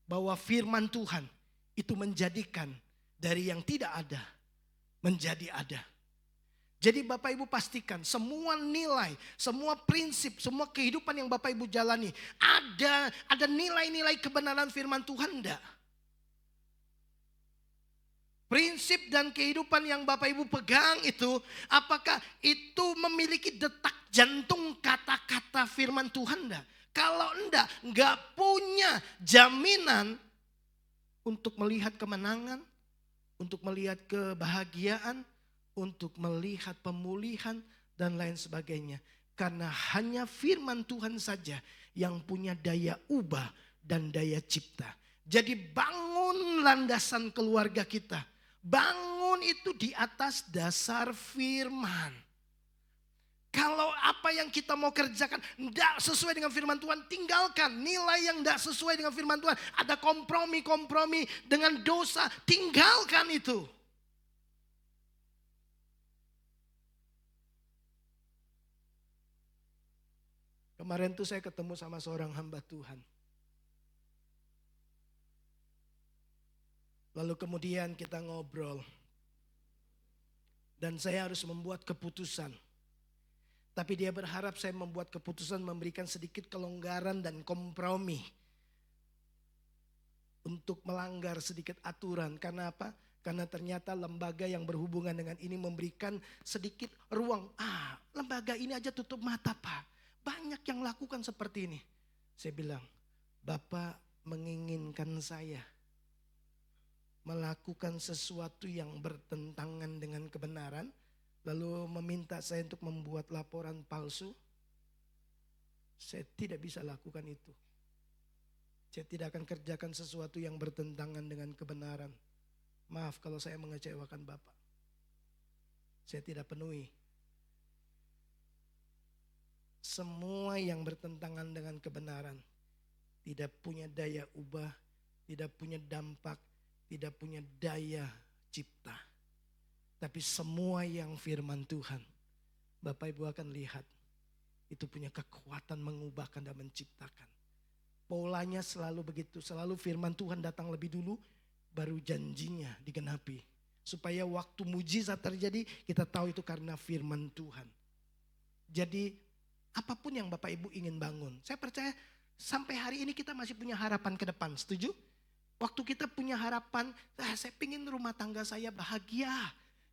bahwa firman Tuhan itu menjadikan dari yang tidak ada menjadi ada. Jadi Bapak Ibu pastikan semua nilai, semua prinsip, semua kehidupan yang Bapak Ibu jalani ada nilai-nilai kebenaran firman Tuhan enggak? Prinsip dan kehidupan yang Bapak Ibu pegang itu, apakah itu memiliki detak jantung kata-kata firman Tuhan enggak? Kalau enggak punya jaminan untuk melihat kemenangan, untuk melihat kebahagiaan, untuk melihat pemulihan dan lain sebagainya. Karena hanya firman Tuhan saja yang punya daya ubah dan daya cipta. Jadi bangun landasan keluarga kita. Bangun itu di atas dasar firman. Kalau apa yang kita mau kerjakan tidak sesuai dengan firman Tuhan, tinggalkan. Nilai yang tidak sesuai dengan firman Tuhan, ada kompromi-kompromi dengan dosa, tinggalkan itu. Kemarin tuh saya ketemu sama seorang hamba Tuhan. Lalu kemudian kita ngobrol. Dan saya harus membuat keputusan. Tapi dia berharap saya membuat keputusan memberikan sedikit kelonggaran dan kompromi. untuk melanggar sedikit aturan. Karena apa? Karena ternyata lembaga yang berhubungan dengan ini memberikan sedikit ruang. Lembaga ini aja tutup mata Pak. Banyak yang lakukan seperti ini. Saya bilang, Bapak menginginkan saya melakukan sesuatu yang bertentangan dengan kebenaran, lalu meminta saya untuk membuat laporan palsu. Saya tidak bisa lakukan itu. Saya tidak akan kerjakan sesuatu yang bertentangan dengan kebenaran. Maaf kalau saya mengecewakan Bapak. Saya tidak penuhi. Semua yang bertentangan dengan kebenaran tidak punya daya ubah, tidak punya dampak, tidak punya daya cipta. Tapi semua yang firman Tuhan, Bapak Ibu akan lihat, itu punya kekuatan mengubahkan dan menciptakan. Polanya selalu begitu, selalu firman Tuhan datang lebih dulu, baru janjinya digenapi. Supaya waktu mujizat terjadi, kita tahu itu karena firman Tuhan. Jadi apapun yang Bapak Ibu ingin bangun, saya percaya sampai hari ini kita masih punya harapan ke depan, setuju? Waktu kita punya harapan, saya pingin rumah tangga saya bahagia.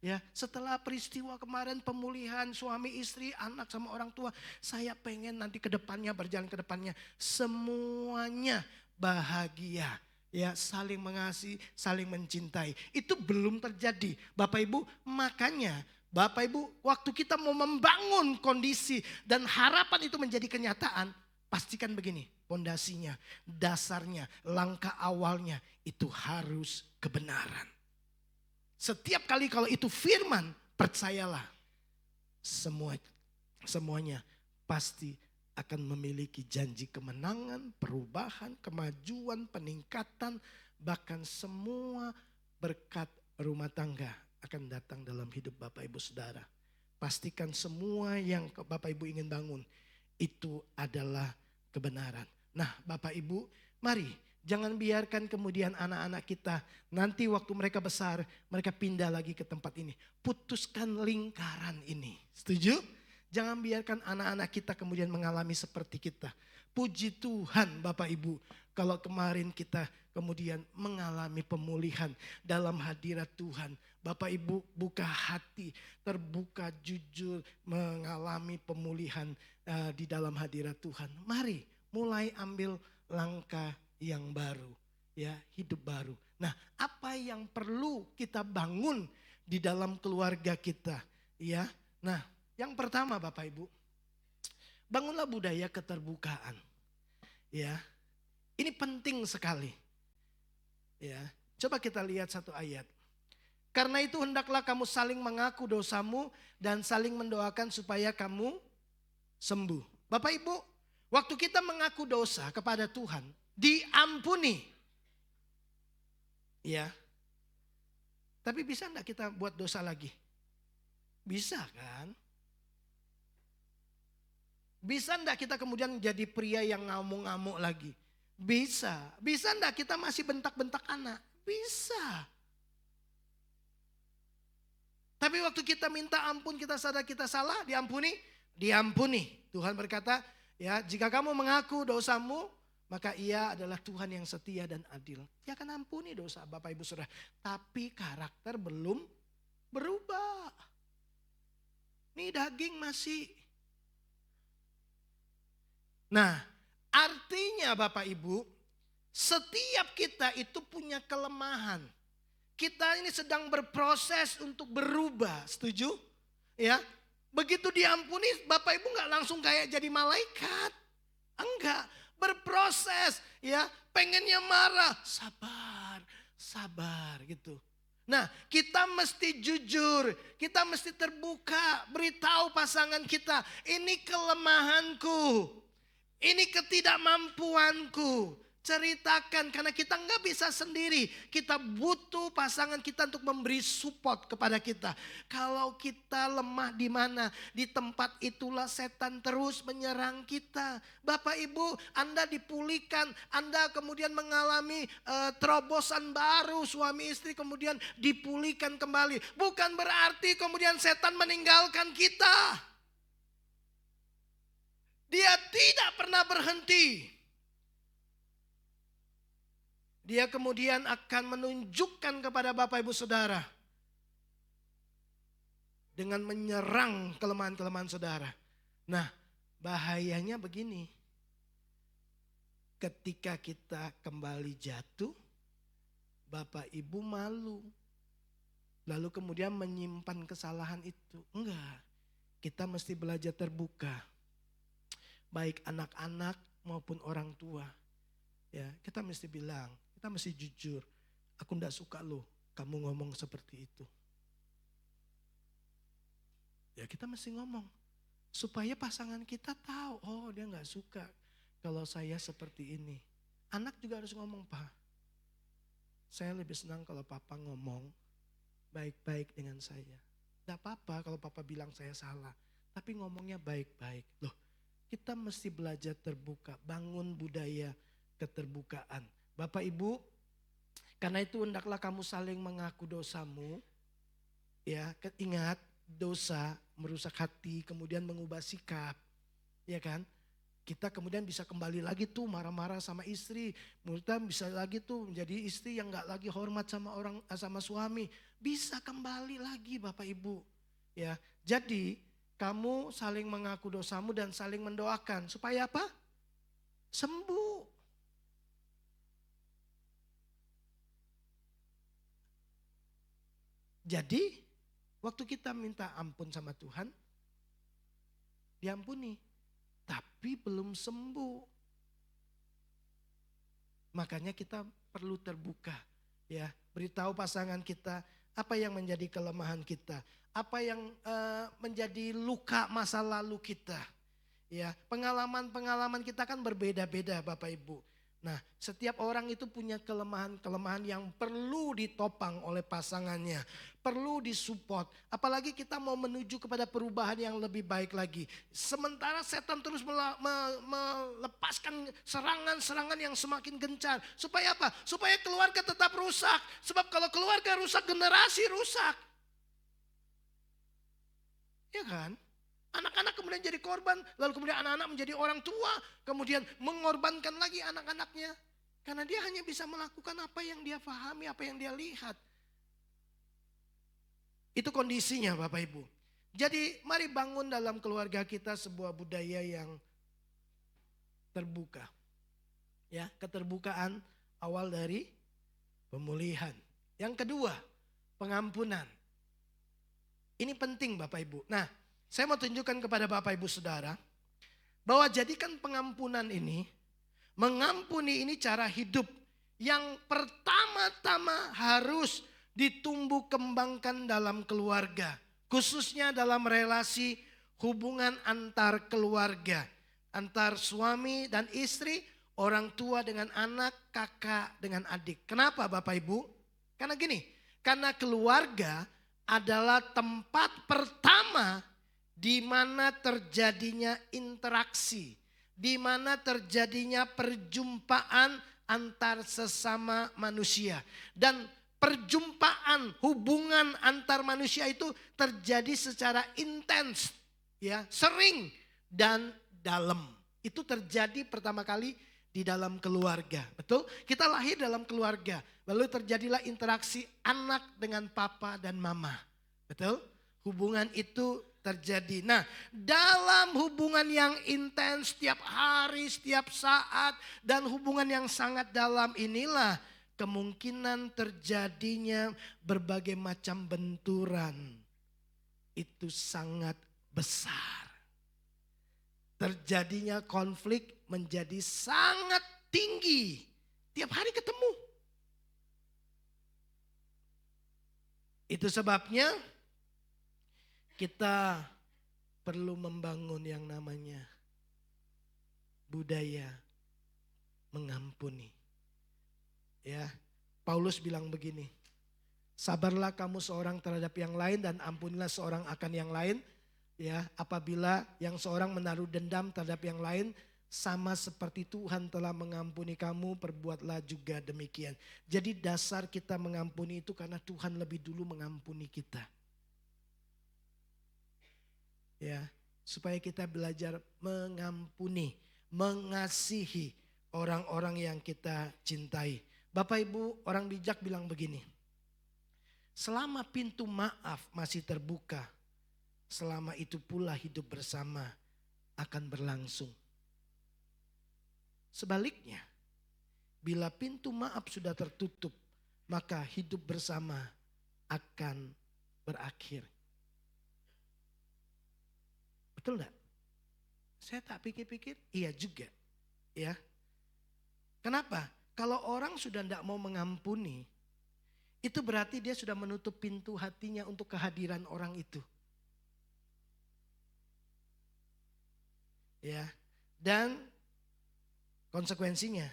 Ya, setelah peristiwa kemarin pemulihan suami istri, anak sama orang tua, saya pengen nanti ke depannya, berjalan ke depannya semuanya bahagia. Ya, saling mengasihi, saling mencintai. Itu belum terjadi, Bapak Ibu. Makanya Bapak Ibu, waktu kita mau membangun kondisi dan harapan itu menjadi kenyataan, pastikan begini, pondasinya, dasarnya, langkah awalnya itu harus kebenaran. Setiap kali kalau itu firman, percayalah semuanya pasti akan memiliki janji kemenangan, perubahan, kemajuan, peningkatan, bahkan semua berkat rumah tangga akan datang dalam hidup Bapak Ibu Saudara. Pastikan semua yang Bapak Ibu ingin bangun itu adalah kebenaran. Nah, Bapak Ibu, mari jangan biarkan kemudian anak-anak kita nanti waktu mereka besar, mereka pindah lagi ke tempat ini. Putuskan lingkaran ini. Setuju? Jangan biarkan anak-anak kita kemudian mengalami seperti kita. Puji Tuhan Bapak Ibu, kalau kemarin kita kemudian mengalami pemulihan dalam hadirat Tuhan. Bapak Ibu buka hati, terbuka, jujur, mengalami pemulihan di dalam hadirat Tuhan. Mari mulai ambil langkah yang baru, ya, hidup baru. Nah, apa yang perlu kita bangun di dalam keluarga kita, ya? Nah, yang pertama Bapak Ibu, bangunlah budaya keterbukaan. Ya. Ini penting sekali. Ya. Coba kita lihat satu ayat. Karena itu hendaklah kamu saling mengaku dosamu dan saling mendoakan supaya kamu sembuh. Bapak Ibu, waktu kita mengaku dosa kepada Tuhan, diampuni. Ya. Tapi bisa enggak kita buat dosa lagi? Bisa kan? Bisa enggak kita kemudian jadi pria yang ngamuk-ngamuk lagi? Bisa. Bisa enggak kita masih bentak-bentak anak? Bisa. Tapi waktu kita minta ampun, kita sadar kita salah, diampuni? Diampuni. Tuhan berkata, ya, jika kamu mengaku dosamu, maka Ia adalah Tuhan yang setia dan adil. Dia akan ampuni dosa Bapak Ibu Saudara. Tapi karakter belum berubah. Ini daging masih. Nah, artinya Bapak Ibu, setiap kita itu punya kelemahan. Kita ini sedang berproses untuk berubah, setuju? Ya, begitu diampuni Bapak Ibu nggak langsung kayak jadi malaikat. Enggak, berproses, ya, pengennya marah, sabar gitu. Nah, kita mesti jujur, kita mesti terbuka, beritahu pasangan kita, ini kelemahanku. Ini ketidakmampuanku. Ceritakan karena kita nggak bisa sendiri. Kita butuh pasangan kita untuk memberi support kepada kita. Kalau kita lemah di mana, di tempat itulah setan terus menyerang kita. Bapak Ibu, Anda dipulihkan, Anda kemudian mengalami terobosan baru, suami istri kemudian dipulihkan kembali. Bukan berarti kemudian setan meninggalkan kita. Dia tidak pernah berhenti. Dia kemudian akan menunjukkan kepada Bapak Ibu Saudara dengan menyerang kelemahan-kelemahan saudara. Nah, bahayanya begini. Ketika kita kembali jatuh, Bapak Ibu malu. Lalu kemudian menyimpan kesalahan itu. Enggak, kita mesti belajar terbuka. Baik anak-anak maupun orang tua. Ya, kita mesti bilang, kita mesti jujur. Aku enggak suka loh kamu ngomong seperti itu. Ya kita mesti ngomong. Supaya pasangan kita tahu, oh dia enggak suka kalau saya seperti ini. Anak juga harus ngomong, Pak. Saya lebih senang kalau papa ngomong baik-baik dengan saya. Tidak apa-apa kalau papa bilang saya salah. Tapi ngomongnya baik-baik. Loh, kita mesti belajar terbuka. Bangun budaya keterbukaan. Bapak Ibu, karena itu hendaklah kamu saling mengaku dosamu. Ya, ingat dosa merusak hati, kemudian mengubah sikap. Ya kan? Kita kemudian bisa kembali lagi tuh marah-marah sama istri. Kita bisa lagi tuh menjadi istri yang gak lagi hormat sama suami. Bisa kembali lagi Bapak Ibu. Ya, jadi kamu saling mengaku dosamu dan saling mendoakan. Supaya apa? Sembuh. Jadi waktu kita minta ampun sama Tuhan, diampuni. Tapi belum sembuh. Makanya kita perlu terbuka. Ya, beritahu pasangan kita apa yang menjadi kelemahan kita. Apa yang menjadi luka masa lalu kita. Ya, pengalaman-pengalaman kita kan berbeda-beda Bapak Ibu. Nah, setiap orang itu punya kelemahan-kelemahan yang perlu ditopang oleh pasangannya. Perlu disupport. Apalagi kita mau menuju kepada perubahan yang lebih baik lagi. Sementara setan terus melepaskan serangan-serangan yang semakin gencar. Supaya apa? Supaya keluarga tetap rusak. Sebab kalau keluarga rusak, generasi rusak. Ya kan? Anak-anak kemudian jadi korban, lalu kemudian anak-anak menjadi orang tua, kemudian mengorbankan lagi anak-anaknya. Karena dia hanya bisa melakukan apa yang dia pahami, apa yang dia lihat. Itu kondisinya Bapak Ibu. Jadi mari bangun dalam keluarga kita sebuah budaya yang terbuka. Ya, keterbukaan awal dari pemulihan. Yang kedua, pengampunan. Ini penting Bapak Ibu. Nah, saya mau tunjukkan kepada Bapak Ibu Saudara bahwa jadikan pengampunan ini, mengampuni ini cara hidup yang pertama-tama harus ditumbuh kembangkan dalam keluarga. Khususnya dalam relasi hubungan antar keluarga. Antar suami dan istri, orang tua dengan anak, kakak dengan adik. Kenapa Bapak Ibu? Karena gini, karena keluarga adalah tempat pertama di mana terjadinya interaksi, di mana terjadinya perjumpaan antar sesama manusia. Dan perjumpaan hubungan antar manusia itu terjadi secara intens, ya, sering dan dalam. Itu terjadi pertama kali di dalam keluarga. Betul? Kita lahir dalam keluarga, lalu terjadilah interaksi anak dengan papa dan mama. Betul? Hubungan itu terjadi. Nah, dalam hubungan yang intens setiap hari, setiap saat, dan hubungan yang sangat dalam inilah kemungkinan terjadinya berbagai macam benturan. Itu sangat besar. Terjadinya konflik menjadi sangat tinggi. Tiap hari ketemu. Itu sebabnya kita perlu membangun yang namanya budaya mengampuni. Ya, Paulus bilang begini, sabarlah kamu seorang terhadap yang lain dan ampunilah seorang akan yang lain. Ya, apabila yang seorang menaruh dendam terhadap yang lain, sama seperti Tuhan telah mengampuni kamu, perbuatlah juga demikian. Jadi dasar kita mengampuni itu karena Tuhan lebih dulu mengampuni kita. Ya, supaya kita belajar mengampuni, mengasihi orang-orang yang kita cintai. Bapak Ibu, orang bijak bilang begini. Selama pintu maaf masih terbuka, selama itu pula hidup bersama akan berlangsung. Sebaliknya, bila pintu maaf sudah tertutup, maka hidup bersama akan berakhir. Betul enggak? Saya tak pikir-pikir, iya juga. Ya. Kenapa? Kalau orang sudah tidak mau mengampuni, itu berarti dia sudah menutup pintu hatinya untuk kehadiran orang itu. Ya. Dan konsekuensinya,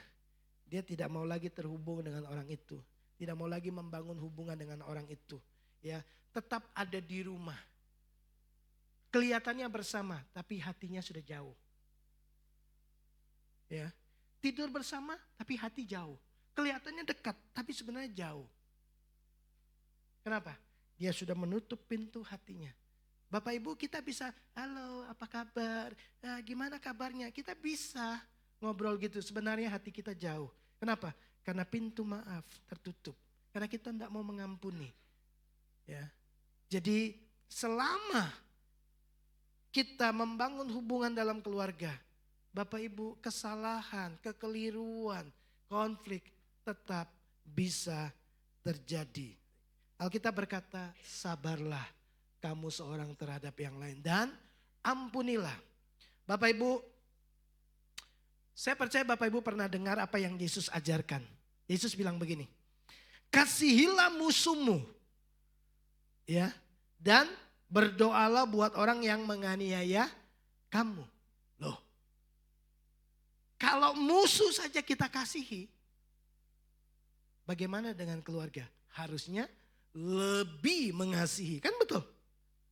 dia tidak mau lagi terhubung dengan orang itu. Tidak mau lagi membangun hubungan dengan orang itu. Ya, tetap ada di rumah. Kelihatannya bersama, tapi hatinya sudah jauh. Ya, tidur bersama, tapi hati jauh. Kelihatannya dekat, tapi sebenarnya jauh. Kenapa? Dia sudah menutup pintu hatinya. Bapak Ibu, kita bisa, halo apa kabar, gimana kabarnya? Kita bisa ngobrol gitu, sebenarnya hati kita jauh. Kenapa? Karena pintu maaf tertutup. Karena kita tidak mau mengampuni. Ya. Jadi selama kita membangun hubungan dalam keluarga, Bapak Ibu, kesalahan, kekeliruan, konflik tetap bisa terjadi. Alkitab berkata, sabarlah kamu seorang terhadap yang lain dan ampunilah. Bapak Ibu, saya percaya Bapak Ibu pernah dengar apa yang Yesus ajarkan. Yesus bilang begini, kasihilah musuhmu, ya, dan berdoalah buat orang yang menganiaya kamu. Loh, kalau musuh saja kita kasihi, bagaimana dengan keluarga? Harusnya lebih mengasihi, kan betul?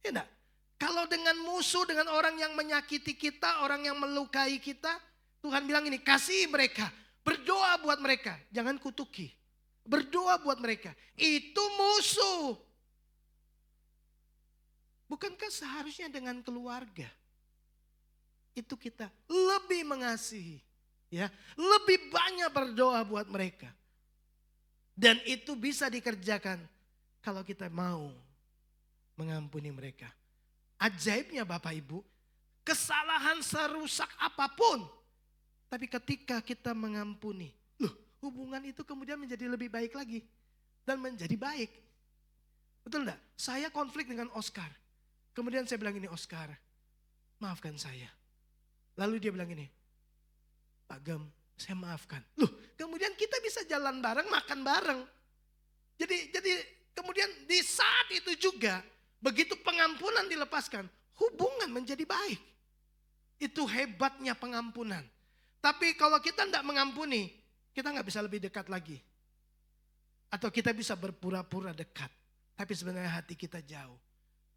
Ya enggak? Kalau dengan musuh, dengan orang yang menyakiti kita, orang yang melukai kita, Tuhan bilang ini, kasihi mereka, berdoa buat mereka, jangan kutuki. Berdoa buat mereka, itu musuh. Bukankah seharusnya dengan keluarga itu kita lebih mengasihi, ya, lebih banyak berdoa buat mereka. Dan itu bisa dikerjakan kalau kita mau mengampuni mereka. Ajaibnya Bapak Ibu, kesalahan serusak apapun, tapi ketika kita mengampuni, loh, hubungan itu kemudian menjadi lebih baik lagi dan menjadi baik. Betul enggak? Saya konflik dengan Oscar. Kemudian saya bilang ini, Oscar, maafkan saya. Lalu dia bilang ini, Pak Gem, saya maafkan. Loh, kemudian kita bisa jalan bareng, makan bareng. Jadi kemudian di saat itu juga, begitu pengampunan dilepaskan, hubungan menjadi baik. Itu hebatnya pengampunan. Tapi kalau kita tidak mengampuni, kita nggak bisa lebih dekat lagi. Atau kita bisa berpura-pura dekat, tapi sebenarnya hati kita jauh.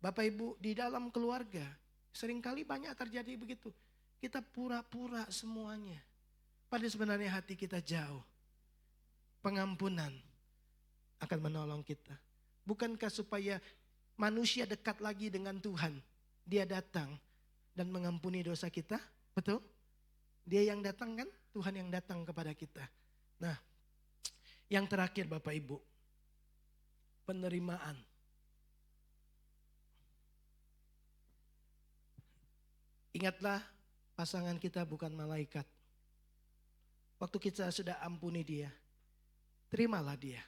Bapak Ibu, di dalam keluarga seringkali banyak terjadi begitu. Kita pura-pura semuanya, padahal sebenarnya hati kita jauh. Pengampunan akan menolong kita. Bukankah supaya manusia dekat lagi dengan Tuhan, Dia datang dan mengampuni dosa kita? Betul? Dia yang datang kan? Tuhan yang datang kepada kita. Nah, yang terakhir Bapak Ibu, penerimaan. Ingatlah, pasangan kita bukan malaikat. Waktu kita sudah ampuni dia, terimalah dia.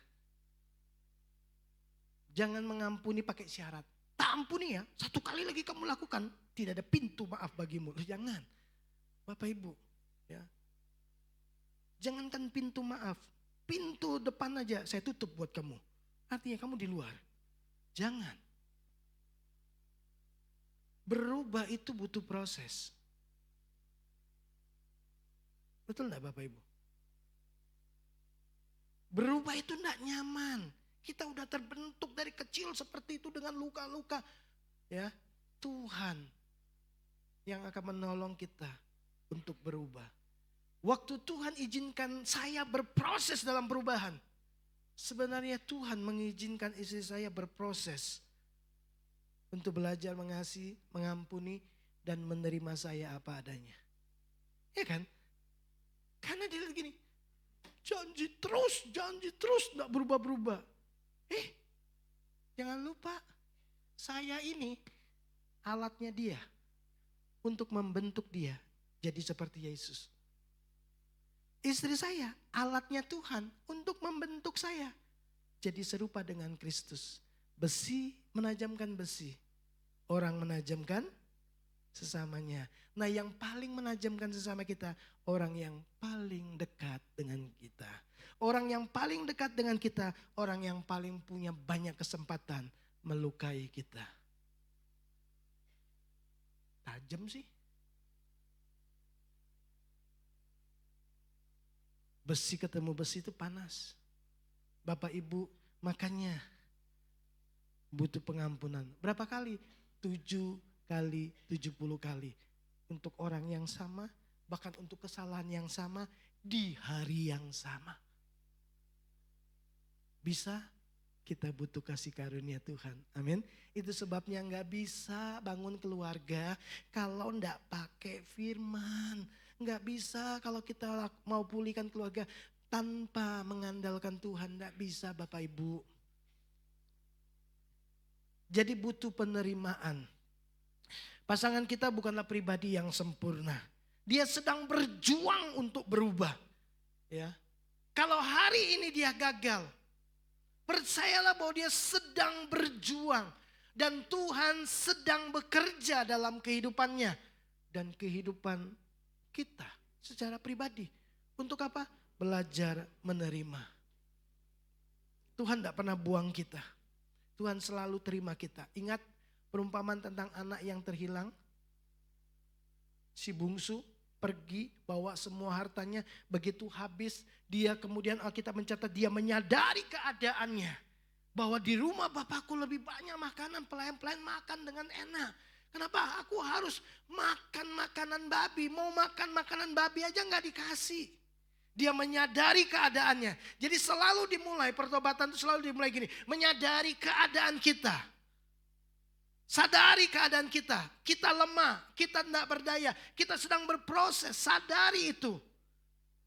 Jangan mengampuni pakai syarat. Tak ampuni ya, satu kali lagi kamu lakukan, tidak ada pintu maaf bagimu. Jangan, Bapak Ibu, ya. Jangankan pintu maaf, pintu depan aja saya tutup buat kamu. Artinya kamu di luar. Jangan. Berubah itu butuh proses. Betul enggak Bapak Ibu? Berubah itu enggak nyaman. Kita udah terbentuk dari kecil seperti itu dengan luka-luka. Ya, Tuhan yang akan menolong kita untuk berubah. Waktu Tuhan izinkan saya berproses dalam perubahan, sebenarnya Tuhan mengizinkan istri saya berproses untuk belajar mengasihi, mengampuni, dan menerima saya apa adanya. Ya kan? Karena dia gini, janji terus, enggak berubah-berubah. Jangan lupa, saya ini alatnya dia untuk membentuk dia jadi seperti Yesus. Istri saya alatnya Tuhan untuk membentuk saya jadi serupa dengan Kristus. Besi menajamkan besi, orang menajamkan sesamanya. Nah, yang paling menajamkan sesama kita, orang yang paling dekat dengan kita. Orang yang paling dekat dengan kita, orang yang paling punya banyak kesempatan melukai kita. Tajam sih. Besi ketemu besi itu panas. Bapak Ibu, makanya butuh pengampunan. Berapa kali? 7 kali, 70 kali. Untuk orang yang sama, bahkan untuk kesalahan yang sama, di hari yang sama. Bisa, kita butuh kasih karunia Tuhan. Amin. Itu sebabnya gak bisa bangun keluarga kalau gak pakai firman. Gak bisa kalau kita mau pulihkan keluarga tanpa mengandalkan Tuhan. Gak bisa Bapak Ibu. Jadi butuh penerimaan. Pasangan kita bukanlah pribadi yang sempurna. Dia sedang berjuang untuk berubah. Ya. Kalau hari ini dia gagal, percayalah bahwa dia sedang berjuang. Dan Tuhan sedang bekerja dalam kehidupannya. Dan kehidupan kita secara pribadi. Untuk apa? Belajar menerima. Tuhan tidak pernah buang kita. Tuhan selalu terima kita. Ingat perumpamaan tentang anak yang terhilang. Si bungsu pergi bawa semua hartanya. Begitu habis dia kemudian Alkitab mencatat dia menyadari keadaannya. Bahwa di rumah bapakku lebih banyak makanan. Pelayan-pelayan makan dengan enak. Kenapa aku harus makan makanan babi? Mau makan makanan babi aja gak dikasih. Dia menyadari keadaannya. Jadi selalu dimulai, pertobatan itu selalu dimulai gini. Menyadari keadaan kita. Sadari keadaan kita. Kita lemah, kita tidak berdaya. Kita sedang berproses, sadari itu.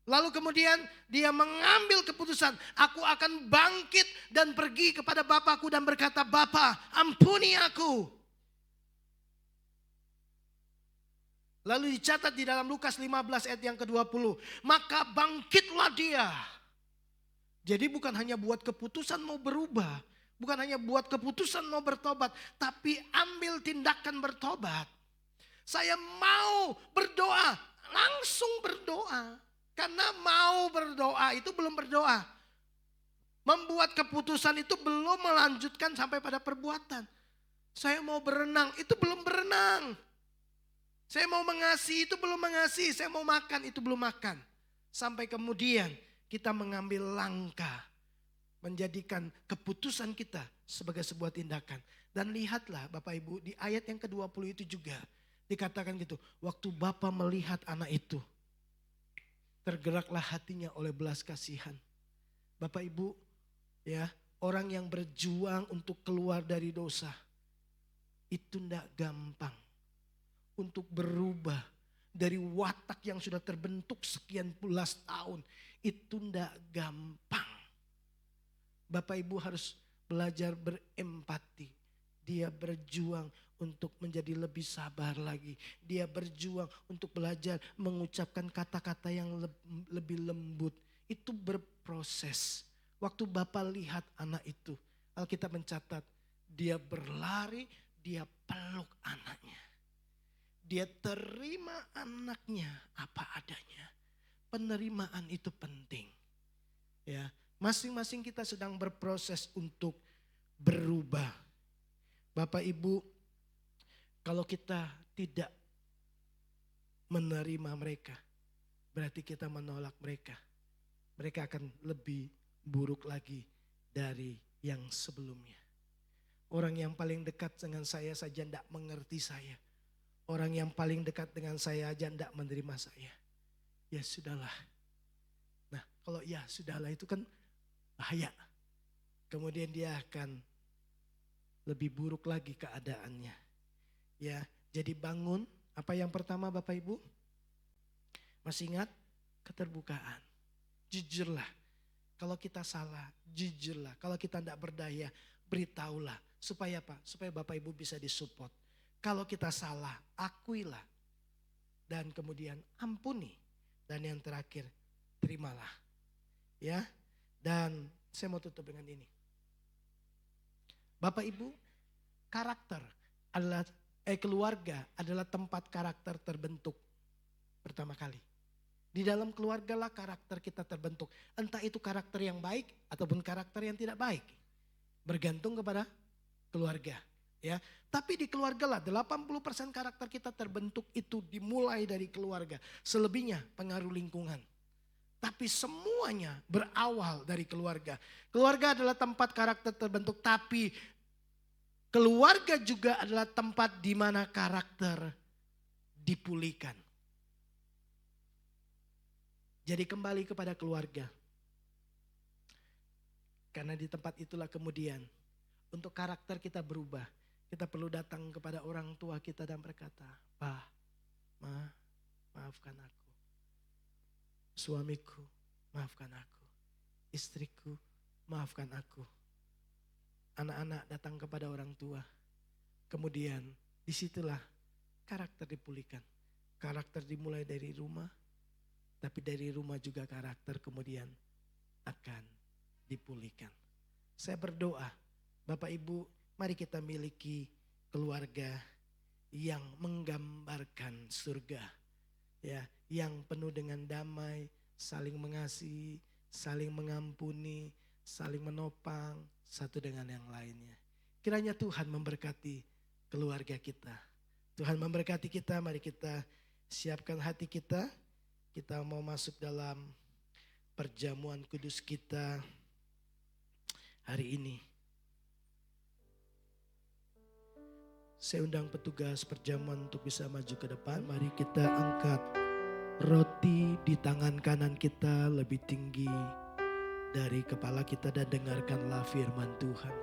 Lalu kemudian dia mengambil keputusan. Aku akan bangkit dan pergi kepada Bapakku dan berkata, Bapa, ampuni aku. Lalu dicatat di dalam Lukas 15 ayat yang ke-20. Maka bangkitlah dia. Jadi bukan hanya buat keputusan mau berubah. Bukan hanya buat keputusan mau bertobat. Tapi ambil tindakan bertobat. Saya mau berdoa. Langsung berdoa. Karena mau berdoa itu belum berdoa. Membuat keputusan itu belum melanjutkan sampai pada perbuatan. Saya mau berenang itu belum berenang. Saya mau mengasihi itu belum mengasihi. Saya mau makan itu belum makan. Sampai kemudian kita mengambil langkah. Menjadikan keputusan kita sebagai sebuah tindakan. Dan lihatlah Bapak Ibu di ayat yang ke-20 itu juga. Dikatakan gitu. Waktu Bapa melihat anak itu. Tergeraklah hatinya oleh belas kasihan. Bapak Ibu ya. Orang yang berjuang untuk keluar dari dosa. Itu tidak gampang. Untuk berubah dari watak yang sudah terbentuk sekian belas tahun. Itu tidak gampang. Bapak Ibu harus belajar berempati. Dia berjuang untuk menjadi lebih sabar lagi. Dia berjuang untuk belajar mengucapkan kata-kata yang lebih lembut. Itu berproses. Waktu Bapak lihat anak itu. Alkitab mencatat. Dia berlari, dia peluk anaknya. Dia terima anaknya apa adanya. Penerimaan itu penting. Ya, masing-masing kita sedang berproses untuk berubah. Bapak Ibu, kalau kita tidak menerima mereka, berarti kita menolak mereka. Mereka akan lebih buruk lagi dari yang sebelumnya. Orang yang paling dekat dengan saya saja tidak mengerti saya. Orang yang paling dekat dengan saya aja tidak menerima saya. Ya sudahlah. Nah kalau ya sudahlah itu kan bahaya. Kemudian dia akan lebih buruk lagi keadaannya. Ya, jadi bangun. Apa yang pertama Bapak Ibu? Masih ingat? Keterbukaan. jujurlah. Kalau kita salah, jujurlah. Kalau kita tidak berdaya, beritahulah. Supaya apa? Supaya Bapak Ibu bisa disupport. Kalau kita salah, akuilah. Dan kemudian ampuni. Dan yang terakhir, terimalah. Ya. Dan saya mau tutup dengan ini. Bapak Ibu, karakter adalah keluarga adalah tempat karakter terbentuk pertama kali. Di dalam keluarga lah karakter kita terbentuk. Entah itu karakter yang baik ataupun karakter yang tidak baik. Bergantung kepada keluarga. Ya, tapi di keluarga lah 80% karakter kita terbentuk itu dimulai dari keluarga. Selebihnya pengaruh lingkungan. Tapi semuanya berawal dari keluarga. Keluarga adalah tempat karakter terbentuk, tapi keluarga juga adalah tempat di mana karakter dipulihkan. Jadi kembali kepada keluarga. Karena di tempat itulah kemudian untuk karakter kita berubah. Kita perlu datang kepada orang tua kita dan berkata, "Pak, Ma, maafkan aku. Suamiku, maafkan aku. Istriku, maafkan aku." Anak-anak datang kepada orang tua. Kemudian disitulah karakter dipulihkan. Karakter dimulai dari rumah. Tapi dari rumah juga karakter kemudian akan dipulihkan. Saya berdoa, Bapak Ibu, mari kita miliki keluarga yang menggambarkan surga. Ya, yang penuh dengan damai, saling mengasihi, saling mengampuni, saling menopang satu dengan yang lainnya. Kiranya Tuhan memberkati keluarga kita. Tuhan memberkati kita, mari kita siapkan hati kita. Kita mau masuk dalam perjamuan kudus kita hari ini. Saya undang petugas perjamuan untuk bisa maju ke depan. Mari kita angkat roti di tangan kanan kita lebih tinggi dari kepala kita dan dengarkanlah firman Tuhan.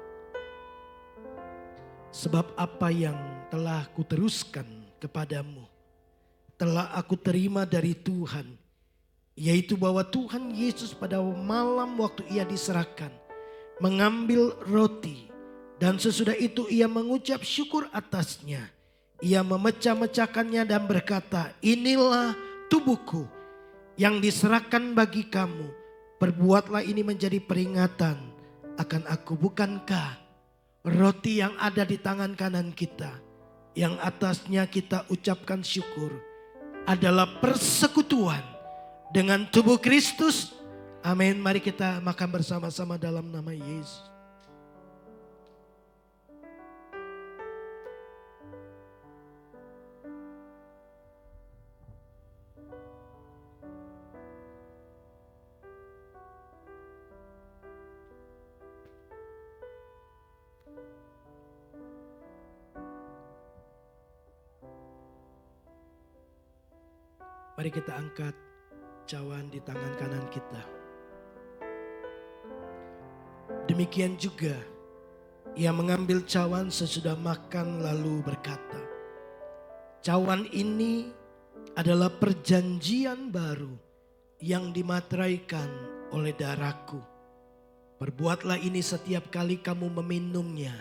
Sebab apa yang telah kuteruskan kepadamu telah aku terima dari Tuhan, yaitu bahwa Tuhan Yesus pada malam waktu ia diserahkan mengambil roti, dan sesudah itu ia mengucap syukur atasnya. Ia memecah-mecahkannya dan berkata, "Inilah tubuhku yang diserahkan bagi kamu. Perbuatlah ini menjadi peringatan akan aku." Bukankah roti yang ada di tangan kanan kita, yang atasnya kita ucapkan syukur, adalah persekutuan dengan tubuh Kristus? Amin. Mari kita makan bersama-sama dalam nama Yesus. Mari kita angkat cawan di tangan kanan kita. Demikian juga ia mengambil cawan sesudah makan lalu berkata, "Cawan ini adalah perjanjian baru yang dimateraikan oleh darahku. Perbuatlah ini setiap kali kamu meminumnya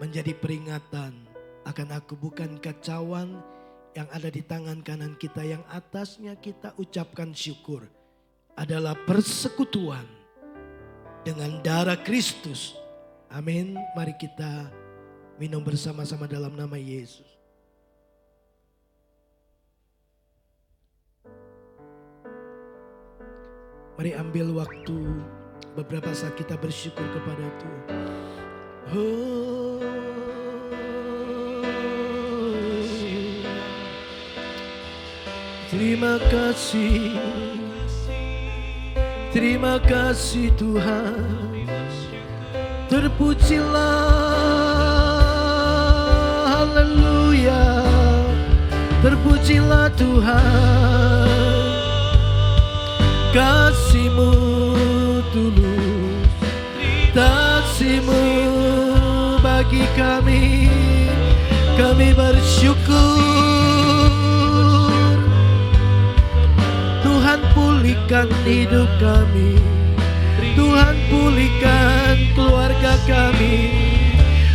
menjadi peringatan akan aku." Bukankah cawan yang ada di tangan kanan kita, yang atasnya kita ucapkan syukur, adalah persekutuan dengan darah Kristus? Amin. Mari kita minum bersama-sama dalam nama Yesus. Mari ambil waktu beberapa saat kita bersyukur kepada Tuhan. Terima kasih Tuhan. Terpujilah, haleluya. Terpujilah Tuhan. Kasih-Mu tulus, kasih-Mu bagi kami. Kami bersyukur. Tuhan pulih pulihkan hidup kami. Tuhan pulihkan keluarga kami.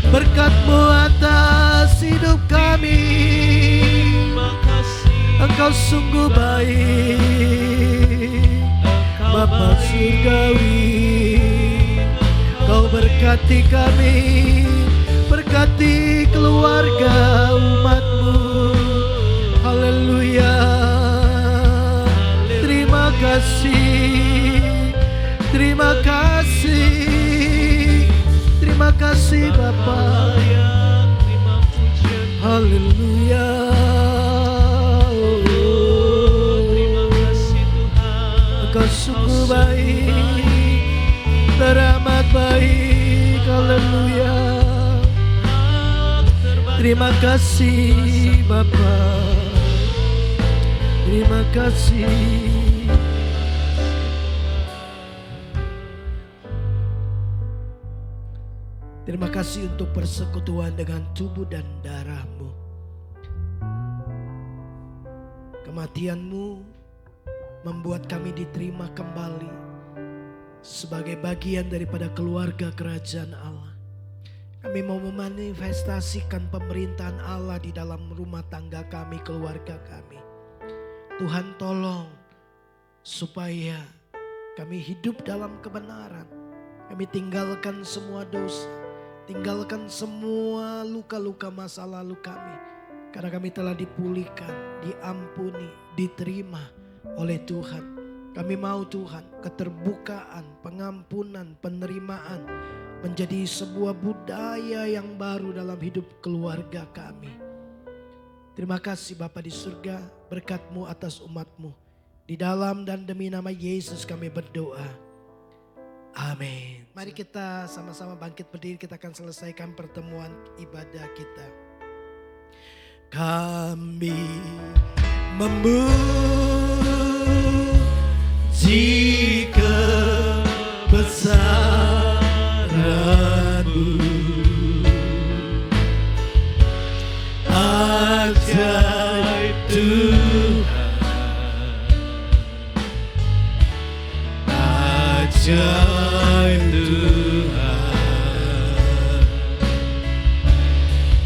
Berkat-Mu atas hidup kami. Engkau sungguh baik, Bapa surgawi. Kau berkati kami, berkati keluarga umat-Mu. Haleluya. Terima kasih, terima kasih, terima kasih Bapa. Haleluya. Engkau sungguh baik, teramat baik. Haleluya. Terima kasih Bapa. Terima kasih. Terima kasih untuk persekutuan dengan tubuh dan darah-Mu. Kematian-Mu membuat kami diterima kembali sebagai bagian daripada keluarga kerajaan Allah. Kami mau memanifestasikan pemerintahan Allah di dalam rumah tangga kami, keluarga kami. Tuhan tolong supaya kami hidup dalam kebenaran. Kami tinggalkan semua dosa, tinggalkan semua luka-luka masa lalu kami. Karena kami telah dipulihkan, diampuni, diterima oleh Tuhan. Kami mau Tuhan keterbukaan, pengampunan, penerimaan menjadi sebuah budaya yang baru dalam hidup keluarga kami. Terima kasih Bapa di surga, berkat-Mu atas umat-Mu. Di dalam dan demi nama Yesus kami berdoa. Amin. Mari kita sama-sama bangkit berdiri, kita akan selesaikan pertemuan ibadah kita. Kami memuji kebesaran-Mu, ajaib Tuhan, ajaib Tuhan.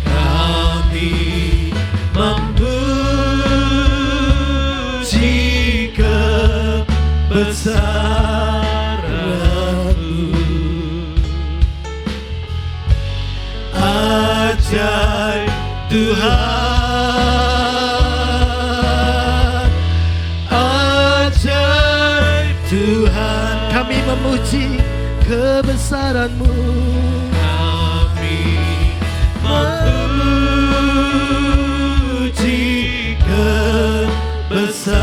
Kami memuji kebesaran-Mu, ajaib Tuhan, ajaib Tuhan. Kami memuji kebesaran-Mu, kami memuji kebesaran-Mu.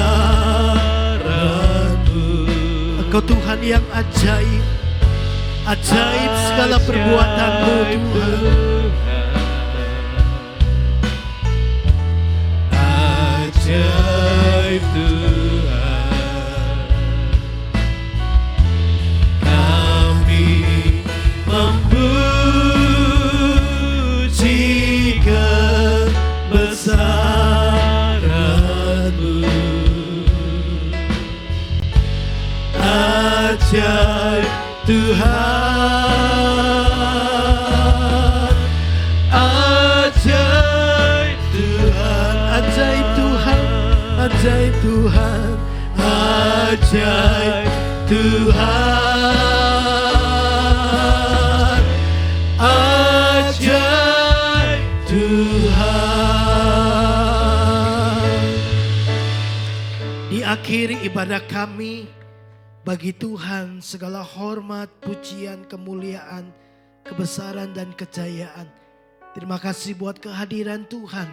Engkau Tuhan yang ajaib, ajaib segala perbuatan-Mu Tuhan. Ajaib Tuhan, kami memuji kebesaran-Mu, ajaib Tuhan, ajaib Tuhan, ajaib Tuhan, ajaib Tuhan, ajaib Tuhan, ajaib Tuhan. Di akhir ibadah kami, bagi Tuhan segala hormat, pujian, kemuliaan, kebesaran dan kejayaan. Terima kasih buat kehadiran Tuhan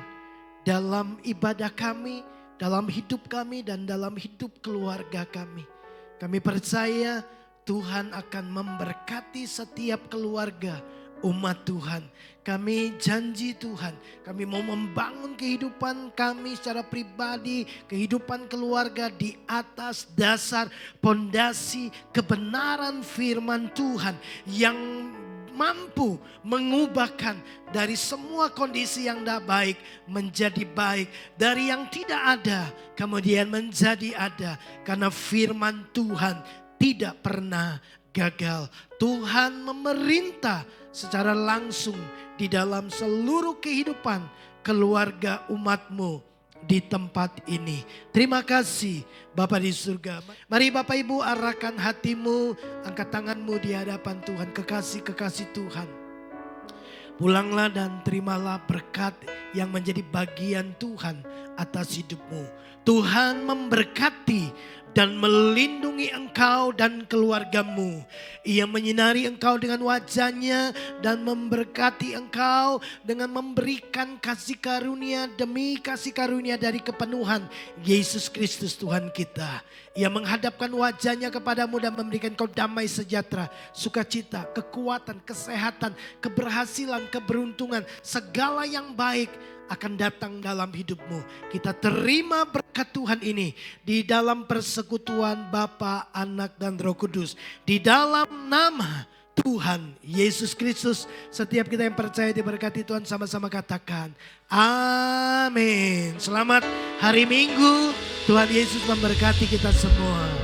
dalam ibadah kami, dalam hidup kami, dan dalam hidup keluarga kami. Kami percaya Tuhan akan memberkati setiap keluarga umat Tuhan. Kami janji Tuhan, kami mau membangun kehidupan kami secara pribadi, kehidupan keluarga di atas dasar pondasi kebenaran firman Tuhan yang mampu mengubahkan dari semua kondisi yang tidak baik menjadi baik. Dari yang tidak ada kemudian menjadi ada. Karena firman Tuhan tidak pernah gagal. Tuhan memerintah secara langsung di dalam seluruh kehidupan keluarga umat-Mu di tempat ini. Terima kasih Bapa di surga. Mari Bapak Ibu arahkan hatimu, angkat tanganmu di hadapan Tuhan. Kekasih-kekasih Tuhan. Pulanglah dan terimalah berkat yang menjadi bagian Tuhan atas hidupmu. Tuhan memberkati dan melindungi engkau dan keluargamu. Ia menyinari engkau dengan wajahnya dan memberkati engkau dengan memberikan kasih karunia demi kasih karunia dari kepenuhan Yesus Kristus Tuhan kita. Ia menghadapkan wajahnya kepadamu dan memberikan kau damai sejahtera, sukacita, kekuatan, kesehatan, keberhasilan, keberuntungan, segala yang baik akan datang dalam hidupmu. Kita terima berkat Tuhan ini di dalam persekutuan Bapa, Anak dan Roh Kudus. Di dalam nama Tuhan Yesus Kristus, setiap kita yang percaya diberkati Tuhan sama-sama katakan amin. Selamat hari Minggu. Tuhan Yesus memberkati kita semua.